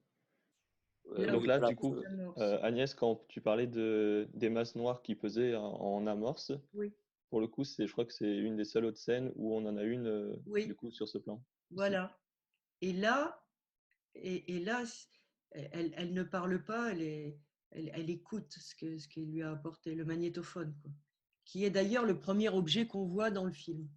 Et Là donc où là, Voilà. du coup, ça s'amorce. Agnès, quand tu parlais des masses noires qui pesaient en amorce, Oui, pour le coup, je crois que c'est une des seules autres scènes où on en a une, du oui, coup, sur ce plan aussi. voilà. Et là, et là, elle ne parle pas, elle écoute ce qu'il lui a apporté, le magnétophone, quoi, qui est d'ailleurs le premier objet qu'on voit dans le film.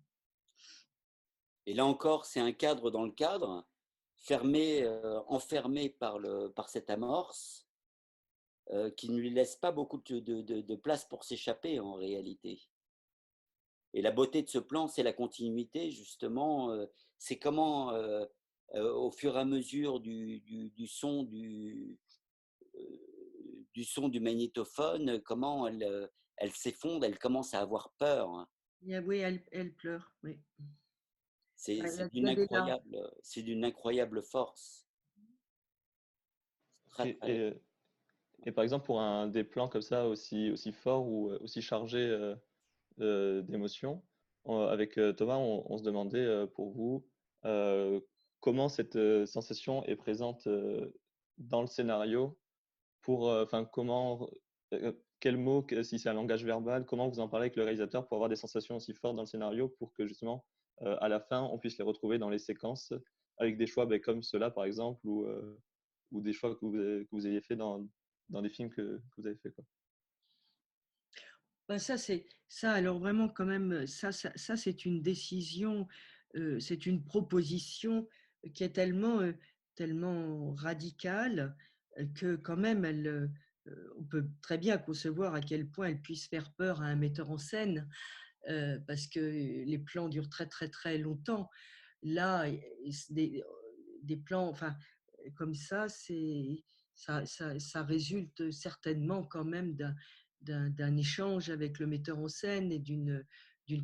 Et là encore, c'est un cadre dans le cadre, fermé, enfermé par cette amorce, qui ne lui laisse pas beaucoup de place pour s'échapper en réalité. Et la beauté de ce plan, c'est la continuité, justement. C'est comment, au fur et à mesure du son du magnétophone, comment elle s'effondre, elle commence à avoir peur, hein. Oui, elle pleure. Oui. C'est Il y a des larmes. c'est d'une incroyable force. Très, Et, très. et, et par exemple, pour un des plans comme ça, aussi fort ou aussi chargé d'émotions, avec Thomas, on se demandait pour vous euh, comment cette sensation est présente dans le scénario pour, enfin, quel mot, si c'est un langage verbal, comment vous en parlez avec le réalisateur pour avoir des sensations aussi fortes dans le scénario pour que justement, à la fin, on puisse les retrouver dans les séquences avec des choix ben, comme cela, par exemple, ou des choix que vous ayez fait dans des films que vous avez fait, quoi. Ben ça, alors vraiment quand même, ça c'est une décision, c'est une proposition qui est tellement radicale que quand même, on peut très bien concevoir à quel point elle puisse faire peur à un metteur en scène, parce que les plans durent très très très longtemps. Là, des plans, enfin, comme ça, ça résulte certainement quand même d'un échange avec le metteur en scène et d'une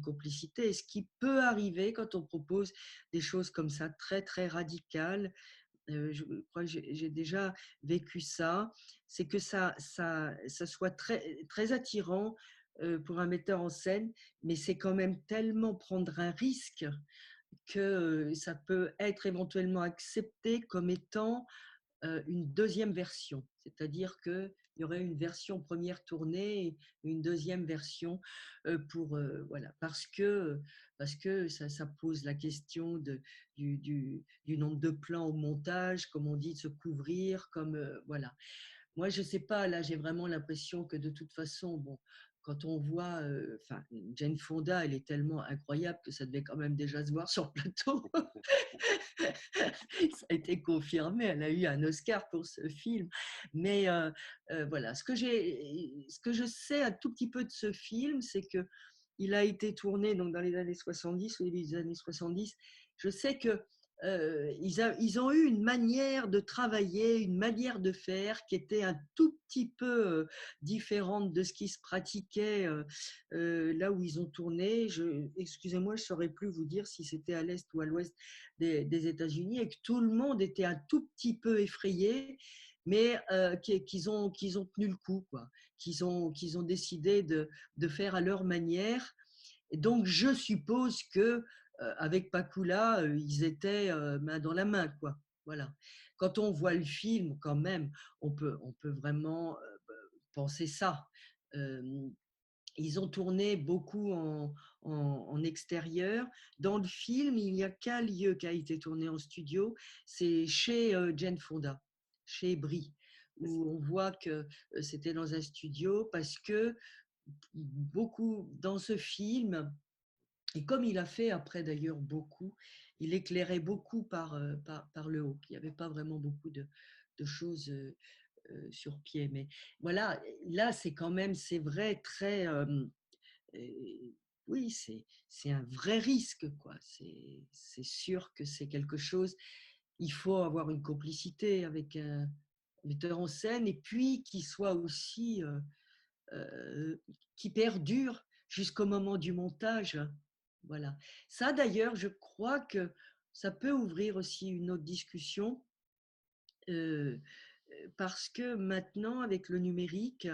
complicité. Ce qui peut arriver quand on propose des choses comme ça, très, très radicales, je crois que j'ai déjà vécu ça, c'est que ça soit très, très attirant pour un metteur en scène, mais c'est quand même tellement prendre un risque que ça peut être éventuellement accepté comme étant une deuxième version. C'est-à-dire qu'il y aurait une version première tournée et une deuxième version voilà, parce que ça pose la question du nombre de plans au montage, comme on dit, de se couvrir, voilà. Moi, je ne sais pas, là, j'ai vraiment l'impression que de toute façon, bon, quand on voit, Jane Fonda, elle est tellement incroyable que ça devait quand même déjà se voir sur le plateau. Ça a été confirmé, elle a eu un Oscar pour ce film. Mais voilà, ce que je sais un tout petit peu de ce film, c'est que il a été tourné donc dans les années 70, au début des années 70. Je sais que ils ont eu une manière de travailler, une manière de faire qui était un tout petit peu différente de ce qui se pratiquait là où ils ont tourné. Excusez-moi, je ne saurais plus vous dire si c'était à l'est ou à l'ouest des États-Unis, et que tout le monde était un tout petit peu effrayé, mais qu'ils ont tenu le coup, quoi, qu'ils ont décidé de faire à leur manière. Et donc, je suppose que avec Pakula, ils étaient main dans la main, quoi. Voilà. Quand on voit le film, quand même, on peut vraiment penser ça. Ils ont tourné beaucoup en extérieur. Dans le film, il n'y a qu'un lieu qui a été tourné en studio, c'est chez Jane Fonda, chez Brie, où on voit que c'était dans un studio parce que beaucoup dans ce film, et comme il a fait après d'ailleurs beaucoup, il éclairait beaucoup par le haut. Il n'y avait pas vraiment beaucoup de choses sur pied. Mais voilà, là c'est quand même, c'est vrai, très... oui, c'est un vrai risque, quoi. C'est sûr que c'est quelque chose, il faut avoir une complicité avec un metteur en scène, et puis qui soit aussi, qui perdure jusqu'au moment du montage. Voilà. Ça, d'ailleurs, je crois que ça peut ouvrir aussi une autre discussion, parce que maintenant, avec le numérique,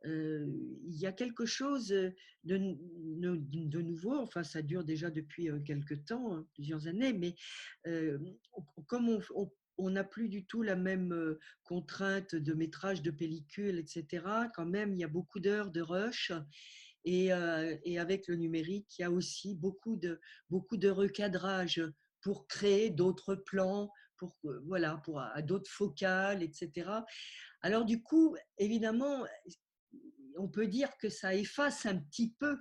il y a quelque chose de nouveau, enfin ça dure déjà depuis quelque temps, hein, plusieurs années, mais comme on n'a plus du tout la même contrainte de métrage de pellicule, etc., quand même, il y a beaucoup d'heures de rush. Et avec le numérique, il y a aussi beaucoup de recadrage pour créer d'autres plans, voilà, à d'autres focales, etc. Alors du coup, évidemment, on peut dire que ça efface un petit peu,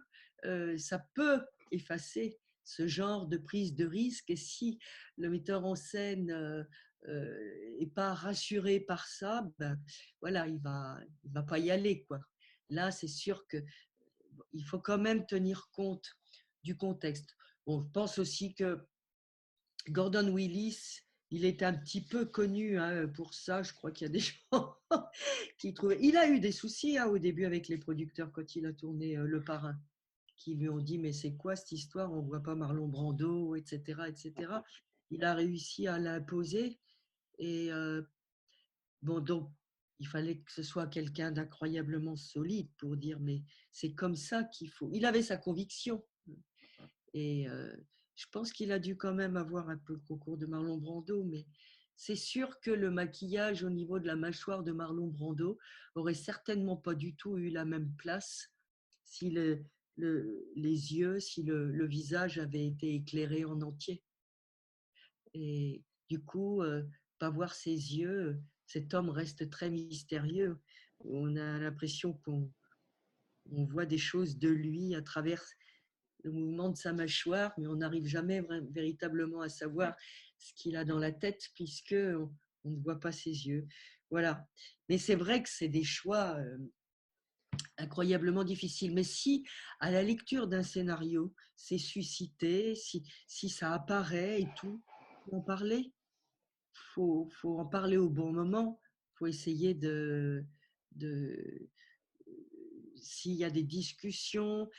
ça peut effacer ce genre de prise de risque. Et si le metteur en scène n'est pas rassuré par ça, ben, voilà, il va pas y aller, quoi. Là, c'est sûr que il faut quand même tenir compte du contexte. Bon, je pense aussi que Gordon Willis, il est un petit peu connu pour ça. Je crois qu'il y a des gens qui trouvaient. Il a eu des soucis au début avec les producteurs quand il a tourné Le Parrain, qui lui ont dit mais c'est quoi cette histoire, on ne voit pas Marlon Brando, etc., etc. Il a réussi à l'imposer, et bon, donc il fallait que ce soit quelqu'un d'incroyablement solide pour dire mais c'est comme ça qu'il faut. Il avait sa conviction, et je pense qu'il a dû quand même avoir un peu le concours de Marlon Brando, mais c'est sûr que le maquillage au niveau de la mâchoire de Marlon Brando aurait certainement pas du tout eu la même place si les yeux, si le visage avait été éclairé en entier. Et du coup, pas voir ses yeux, cet homme reste très mystérieux. On a l'impression qu'on voit des choses de lui à travers le mouvement de sa mâchoire, mais on n'arrive jamais véritablement à savoir ce qu'il a dans la tête, puisque on ne voit pas ses yeux. Voilà. Mais c'est vrai que c'est des choix incroyablement difficiles. Mais si, à la lecture d'un scénario, c'est suscité, si ça apparaît et tout, faut en parler. Faut en parler au bon moment, faut essayer de s'il y a des discussions.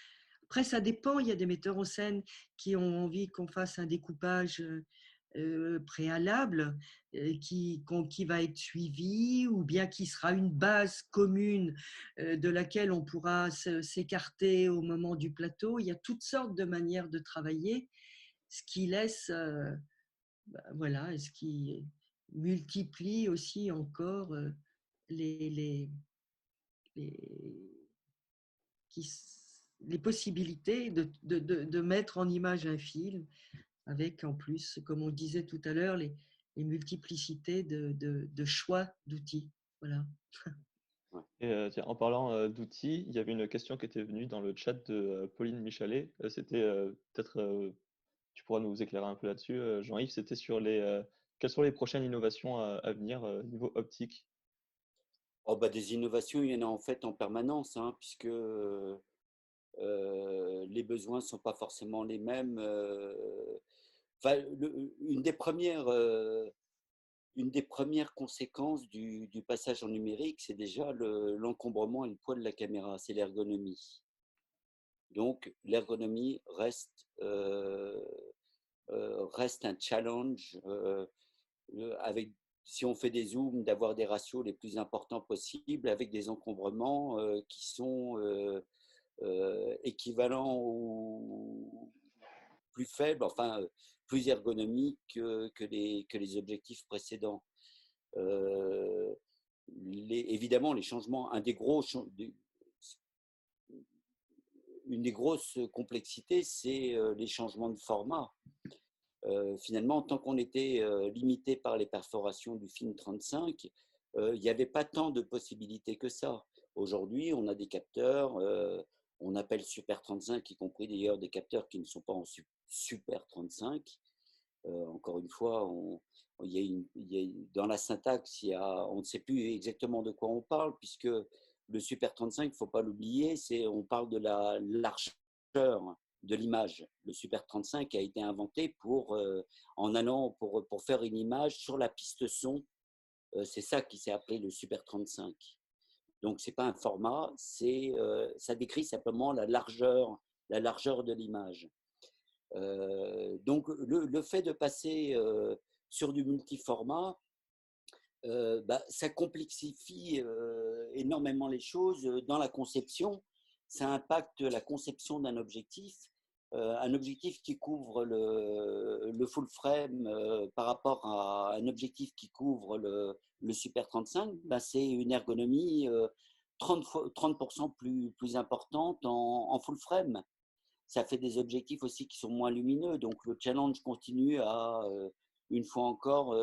Après, ça dépend. Il y a des metteurs en scène qui ont envie qu'on fasse un découpage préalable qui va être suivi, ou bien qui sera une base commune de laquelle on pourra s'écarter au moment du plateau. Il y a toutes sortes de manières de travailler, ce qui laisse, voilà, ce qui multiplie aussi encore les, les, les, qui, les possibilités de mettre en image un film, avec en plus, comme on disait tout à l'heure, les multiplicités de choix d'outils. Voilà. Et tiens, en parlant d'outils, il y avait une question qui était venue dans le chat de Pauline Michalet. C'était peut-être, tu pourras nous éclairer un peu là-dessus, Jean-Yves, c'était sur quelles sont les prochaines innovations à venir niveau optique? Oh, bah, des innovations, il y en a en fait en permanence, hein, puisque les besoins ne sont pas forcément les mêmes. Enfin, une des premières conséquences du passage en numérique, c'est déjà l'encombrement et le poids de la caméra, c'est l'ergonomie. Donc, l'ergonomie reste un challenge avec, si on fait des zooms, d'avoir des ratios les plus importants possibles avec des encombrements qui sont équivalents ou plus faibles, enfin plus ergonomiques que les objectifs précédents. Évidemment, les changements, une des grosses complexités, c'est les changements de format. Finalement, tant qu'on était limité par les perforations du film 35, il n'y avait pas tant de possibilités que ça. Aujourd'hui, on a des capteurs, on appelle Super 35, y compris d'ailleurs des capteurs qui ne sont pas en Super 35. Encore une fois, dans la syntaxe, on ne sait plus exactement de quoi on parle, puisque le Super 35, il ne faut pas l'oublier, on parle de la largeur de l'image. Le Super 35 a été inventé pour faire une image sur la piste son. C'est ça qui s'est appelé le Super 35. Donc, ce n'est pas un format, ça décrit simplement la largeur de l'image. Donc, le fait de passer sur du multiformat, ça complexifie énormément les choses dans la conception. Ça impacte la conception d'un objectif. Un objectif qui couvre le full frame par rapport à un objectif qui couvre le Super 35, c'est une ergonomie 30% plus importante en full frame. Ça fait des objectifs aussi qui sont moins lumineux. Donc le challenge continue à, une fois encore,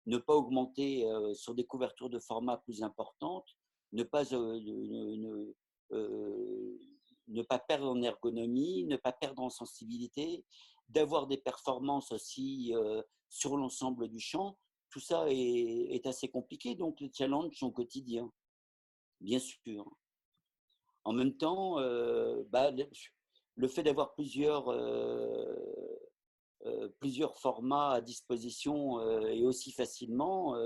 ne pas augmenter sur des couvertures de format plus importantes, ne pas perdre en ergonomie, ne pas perdre en sensibilité, d'avoir des performances aussi sur l'ensemble du champ. Tout ça est assez compliqué, donc les challenges sont quotidiens, bien sûr. En même temps, le fait d'avoir plusieurs formats à disposition et aussi facilement,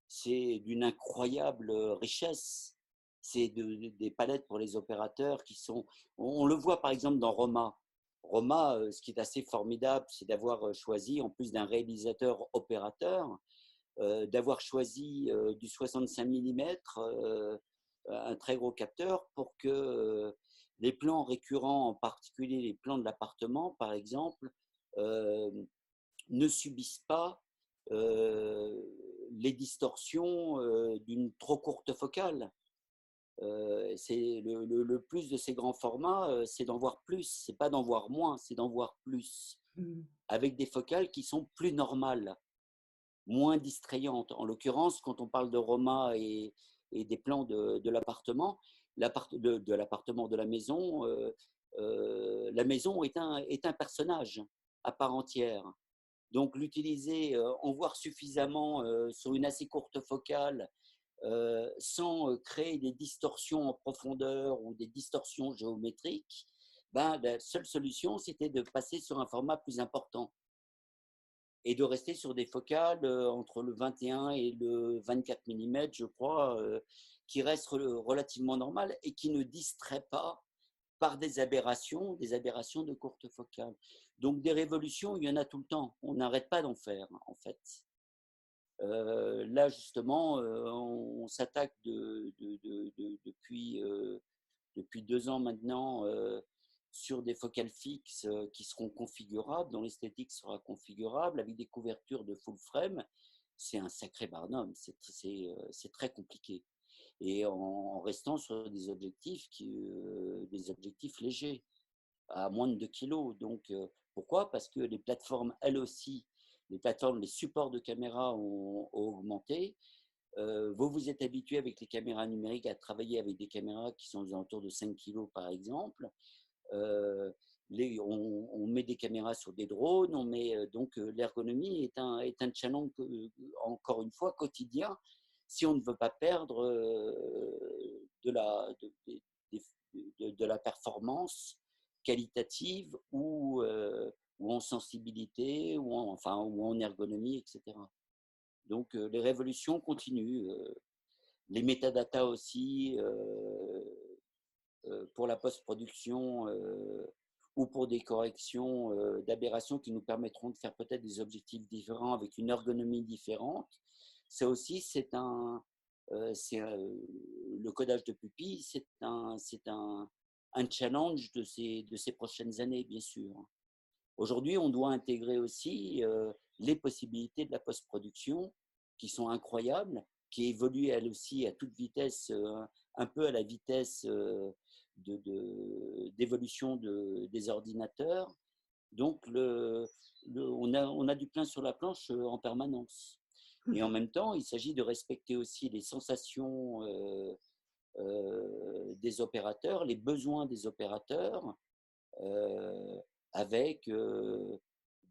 c'est d'une incroyable richesse. C'est des palettes pour les opérateurs qui sont… On le voit par exemple dans Roma. Roma, ce qui est assez formidable, c'est d'avoir choisi, en plus d'un réalisateur opérateur, d'avoir choisi du 65 mm, un très gros capteur, pour que les plans récurrents, en particulier les plans de l'appartement par exemple, ne subissent pas les distorsions d'une trop courte focale. C'est le plus de ces grands formats, c'est d'en voir plus, c'est pas d'en voir moins, c'est d'en voir plus, avec des focales qui sont plus normales, moins distrayantes. En l'occurrence, quand on parle de Roma et des plans de l'appartement, de la maison, la maison est un personnage à part entière. Donc l'utiliser, en voir suffisamment sur une assez courte focale, sans créer des distorsions en profondeur ou des distorsions géométriques, la seule solution, c'était de passer sur un format plus important. et de rester sur des focales entre le 21 et le 24 mm, je crois, qui restent relativement normales et qui ne distraient pas par des aberrations de courte focale. Donc des révolutions, il y en a tout le temps. On n'arrête pas d'en faire, en fait. Là, justement, on s'attaque depuis 2 ans maintenant sur des focales fixes qui seront configurables, dont l'esthétique sera configurable, avec des couvertures de full frame. C'est un sacré barnum, c'est très compliqué. Et en restant sur des objectifs légers, à moins de 2 kilos. Donc, pourquoi? Parce que les plateformes, elles aussi, les supports de caméra ont augmenté. Vous êtes habitué avec les caméras numériques à travailler avec des caméras qui sont aux alentours de 5 kilos, par exemple. On met des caméras sur des drones, donc l'ergonomie est un challenge, encore une fois, quotidien, si on ne veut pas perdre de la performance qualitative ou en sensibilité, ou en ergonomie, etc. Donc les révolutions continuent. Les métadatas aussi, pour la post-production ou pour des corrections d'aberrations qui nous permettront de faire peut-être des objectifs différents avec une ergonomie différente. Ça aussi, le codage de pupille, c'est un challenge de ces prochaines années, bien sûr. Aujourd'hui, on doit intégrer aussi les possibilités de la post-production qui sont incroyables, qui évoluent elles aussi à toute vitesse, un peu à la vitesse d'évolution des ordinateurs. Donc, on a du pain sur la planche en permanence. Et en même temps, il s'agit de respecter aussi les sensations des opérateurs, les besoins des opérateurs, avec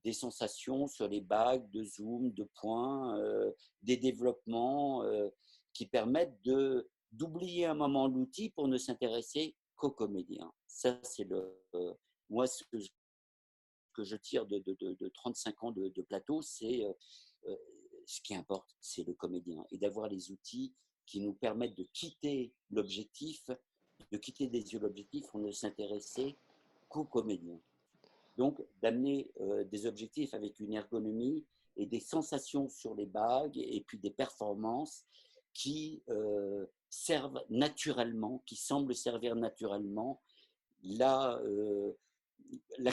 des sensations sur les bagues, de zoom, de points, des développements qui permettent d'oublier un moment l'outil pour ne s'intéresser qu'aux comédiens. Ça, c'est moi, ce que je tire de 35 ans de plateau, c'est ce qui importe, c'est le comédien, et d'avoir les outils qui nous permettent de quitter l'objectif, de quitter des yeux l'objectif pour ne s'intéresser qu'aux comédiens. Donc, d'amener des objectifs avec une ergonomie et des sensations sur les bagues et puis des performances qui servent naturellement, qui semblent servir naturellement la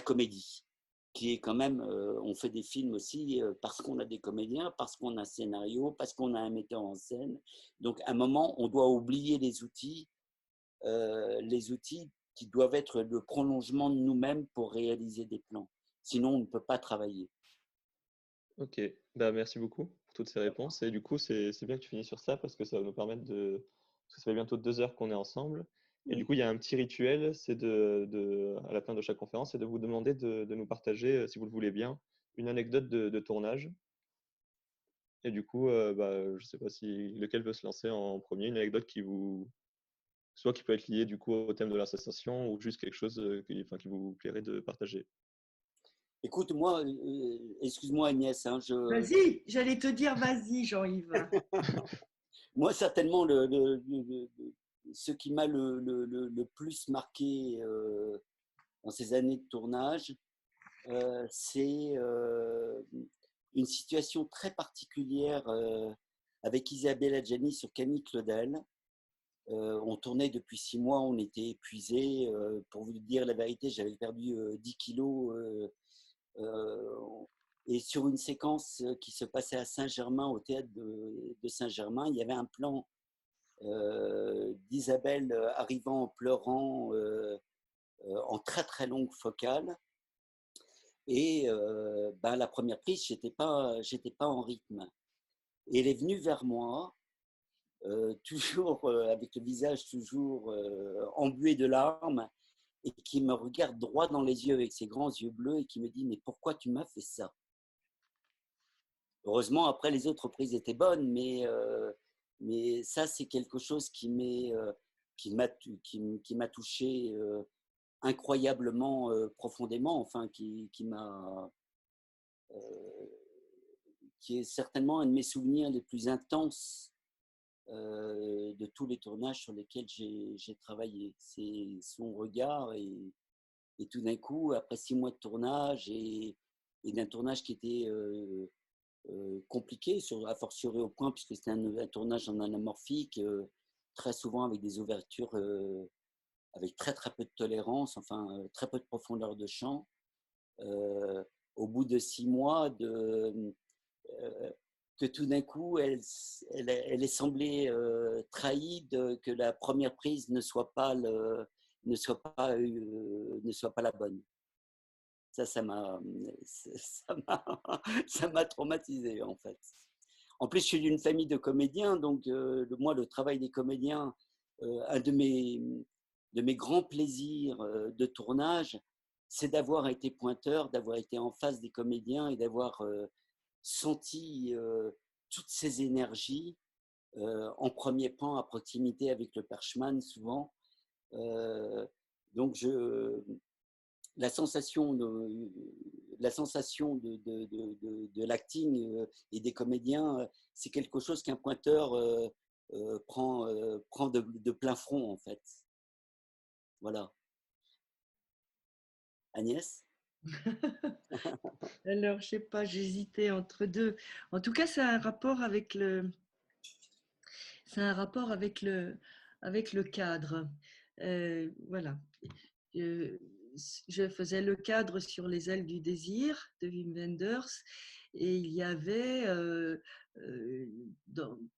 comédie, qui est quand même, on fait des films aussi parce qu'on a des comédiens, parce qu'on a un scénario, parce qu'on a un metteur en scène. Donc, à un moment, on doit oublier les outils qui doivent être le prolongement de nous-mêmes pour réaliser des plans. Sinon, on ne peut pas travailler. Ok, merci beaucoup pour toutes ces réponses. Et du coup, c'est bien que tu finisses sur ça parce que ça va nous permettre de. Parce que ça fait bientôt 2 heures qu'on est ensemble. Et du coup, il y a un petit rituel, c'est à la fin de chaque conférence, c'est de vous demander de nous partager, si vous le voulez bien, une anecdote de tournage. Et du coup, je ne sais pas lequel veut se lancer en premier, une anecdote soit qui peut être liée du coup au thème de l'association ou juste quelque chose qui vous plairait de partager. Écoute, moi, excuse-moi Agnès, Vas-y, j'allais te dire vas-y Jean-Yves. Moi, certainement, ce qui m'a le plus marqué dans ces années de tournage, c'est une situation très particulière avec Isabelle Adjani sur Camille Claudel. On tournait depuis 6 mois, on était épuisés. Pour vous dire la vérité, j'avais perdu 10 kilos. Et sur une séquence qui se passait à Saint-Germain, au théâtre de Saint-Germain, il y avait un plan d'Isabelle arrivant en pleurant en très très longue focale. Et la première prise, j'étais pas en rythme. Et elle est venue vers moi, toujours avec le visage toujours embué de larmes, et qui me regarde droit dans les yeux avec ses grands yeux bleus et qui me dit « Mais pourquoi tu m'as fait ça ?» Heureusement, après, les autres prises étaient bonnes, mais ça, c'est quelque chose qui m'a touché incroyablement profondément, enfin, qui m'a qui est certainement un de mes souvenirs les plus intenses de tous les tournages sur lesquels j'ai travaillé. C'est son regard et tout d'un coup, après 6 mois de tournage et d'un tournage qui était compliqué, a fortiori au point, puisque c'était un tournage en anamorphique, très souvent avec des ouvertures avec très très peu de tolérance, enfin très peu de profondeur de champ. Au bout de 6 mois, que tout d'un coup, elle est semblée trahie que la première prise ne soit pas la bonne. Ça m'a traumatisé en fait. En plus, je suis d'une famille de comédiens, donc moi, le travail des comédiens, un de mes grands plaisirs de tournage, c'est d'avoir été pointeur, d'avoir été en face des comédiens et d'avoir senti toutes ces énergies en premier plan, à proximité avec le perchman souvent. Donc, la sensation de l'acting et des comédiens, c'est quelque chose qu'un pointeur prend de plein front, en fait. Voilà. Agnès? Alors, je sais pas, j'hésitais entre deux. En tout cas, c'est un rapport avec le cadre. Voilà. Je faisais le cadre sur Les ailes du désir de Wim Wenders et il y avait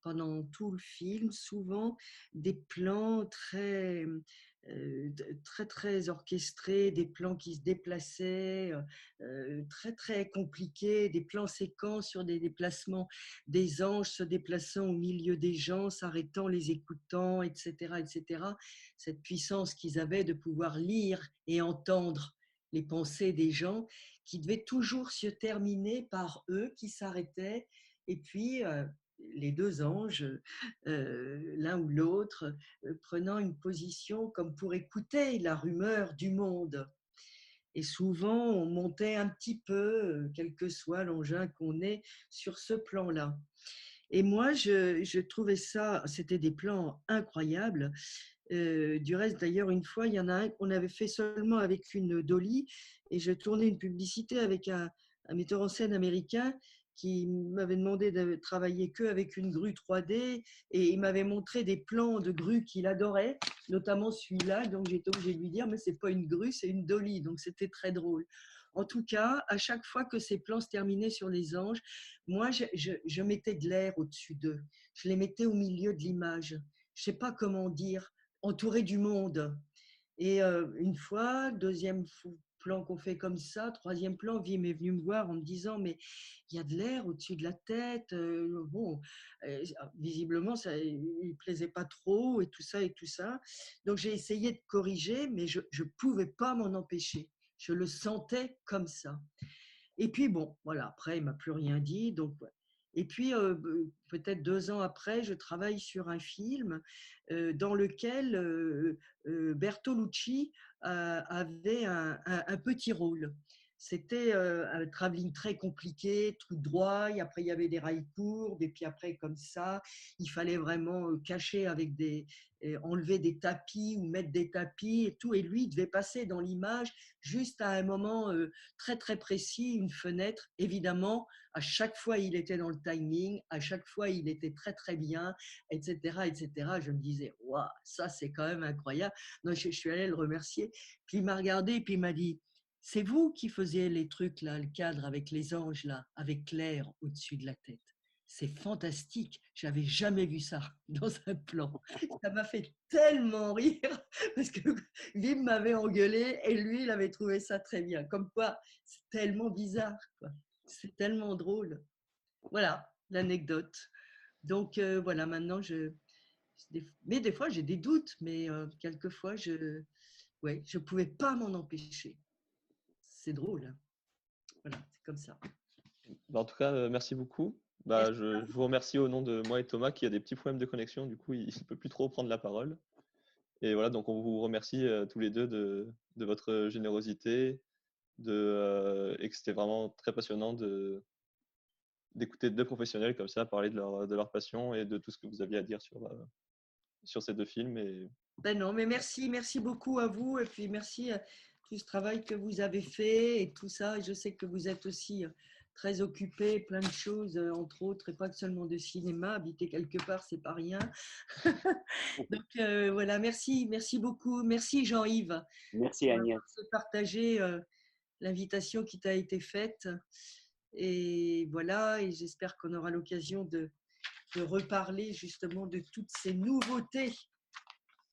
pendant tout le film souvent des plans très orchestrés, des plans qui se déplaçaient, très très compliqués, des plans séquences sur des déplacements des anges se déplaçant au milieu des gens, s'arrêtant, les écoutant, etc., etc. Cette puissance qu'ils avaient de pouvoir lire et entendre les pensées des gens, qui devaient toujours se terminer par eux qui s'arrêtaient, et puis les deux anges, l'un ou l'autre, prenant une position comme pour écouter la rumeur du monde. Et souvent, on montait un petit peu, quel que soit l'engin qu'on ait, sur ce plan-là. Et moi, je trouvais ça, c'était des plans incroyables. Du reste, d'ailleurs, une fois, il y en a un qu'on avait fait seulement avec une dolly, et je tournais une publicité avec un metteur en scène américain qui m'avait demandé de travailler qu'avec une grue 3D, et il m'avait montré des plans de grues qu'il adorait, notamment celui-là. Donc j'étais obligée de lui dire, mais c'est pas une grue, c'est une dolly. Donc c'était très drôle. En tout cas, à chaque fois que ces plans se terminaient sur les anges, moi, je mettais de l'air au-dessus d'eux. Je les mettais au milieu de l'image. Je sais pas comment dire, entouré du monde. Et une fois, deuxième plan qu'on fait comme ça, troisième plan, Wim est venu me voir en me disant, mais il y a de l'air au-dessus de la tête. Bon, visiblement, ça ne plaisait pas trop et tout ça et tout ça. Donc j'ai essayé de corriger, mais je ne pouvais pas m'en empêcher. Je le sentais comme ça. Et puis bon, voilà, après, il ne m'a plus rien dit. Donc, ouais. Et puis, peut-être 2 ans après, je travaille sur un film dans lequel Bertolucci avait un petit rôle. C'était un travelling très compliqué, tout droit, et après il y avait des rails courbes, et puis après comme ça, il fallait vraiment cacher avec enlever des tapis ou mettre des tapis et tout, et lui il devait passer dans l'image juste à un moment très très précis, une fenêtre, évidemment, à chaque fois il était dans le timing, à chaque fois il était très très bien, etc. etc. Je me disais, waouh, ça c'est quand même incroyable. Donc, je suis allée le remercier, puis il m'a regardé et puis il m'a dit, c'est vous qui faisiez les trucs là, le cadre avec les anges là, avec l'air au-dessus de la tête. C'est fantastique, j'avais jamais vu ça dans un plan. Ça m'a fait tellement rire parce que Wim m'avait engueulé et lui, il avait trouvé ça très bien. Comme quoi, c'est tellement bizarre, quoi. C'est tellement drôle. Voilà l'anecdote. Donc voilà, maintenant, mais des fois, j'ai des doutes, mais quelquefois, je ne pouvais pas m'en empêcher. C'est drôle. Hein. Voilà, c'est comme ça. Bah, en tout cas, merci beaucoup. Bah, je vous remercie au nom de moi et Thomas qui a des petits problèmes de connexion. Du coup, il ne peut plus trop prendre la parole. Et voilà, donc on vous remercie tous les deux de votre générosité et que c'était vraiment très passionnant d'écouter deux professionnels comme ça parler de leur passion et de tout ce que vous aviez à dire sur ces deux films. Et Ben non, mais merci beaucoup à vous et puis merci à tout ce travail que vous avez fait et tout ça. Je sais que vous êtes aussi très occupé, plein de choses, entre autres, et pas que seulement de cinéma. Habiter quelque part, c'est pas rien. Donc voilà, merci beaucoup. Merci Jean-Yves Merci Agnès. de partager l'invitation qui t'a été faite. Et voilà, et j'espère qu'on aura l'occasion de reparler justement de toutes ces nouveautés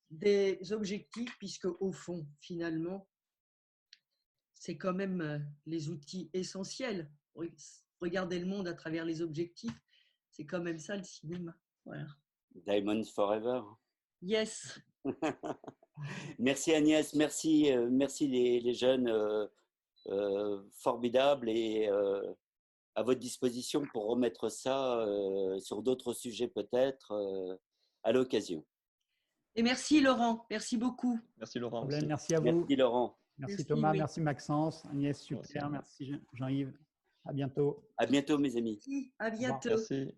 des objectifs, puisque au fond, finalement, c'est quand même les outils essentiels. Regarder le monde à travers les objectifs, c'est quand même ça le cinéma. Voilà. Diamonds Forever. Yes. Merci Agnès, merci les jeunes formidables et à votre disposition pour remettre ça sur d'autres sujets peut-être à l'occasion. Et merci Laurent, merci beaucoup. merci Laurent aussi. Merci à vous. Merci Laurent. Merci Thomas, oui. merci Maxence, Agnès, super, merci Jean-Yves. À bientôt. À bientôt mes amis. À bientôt. Merci.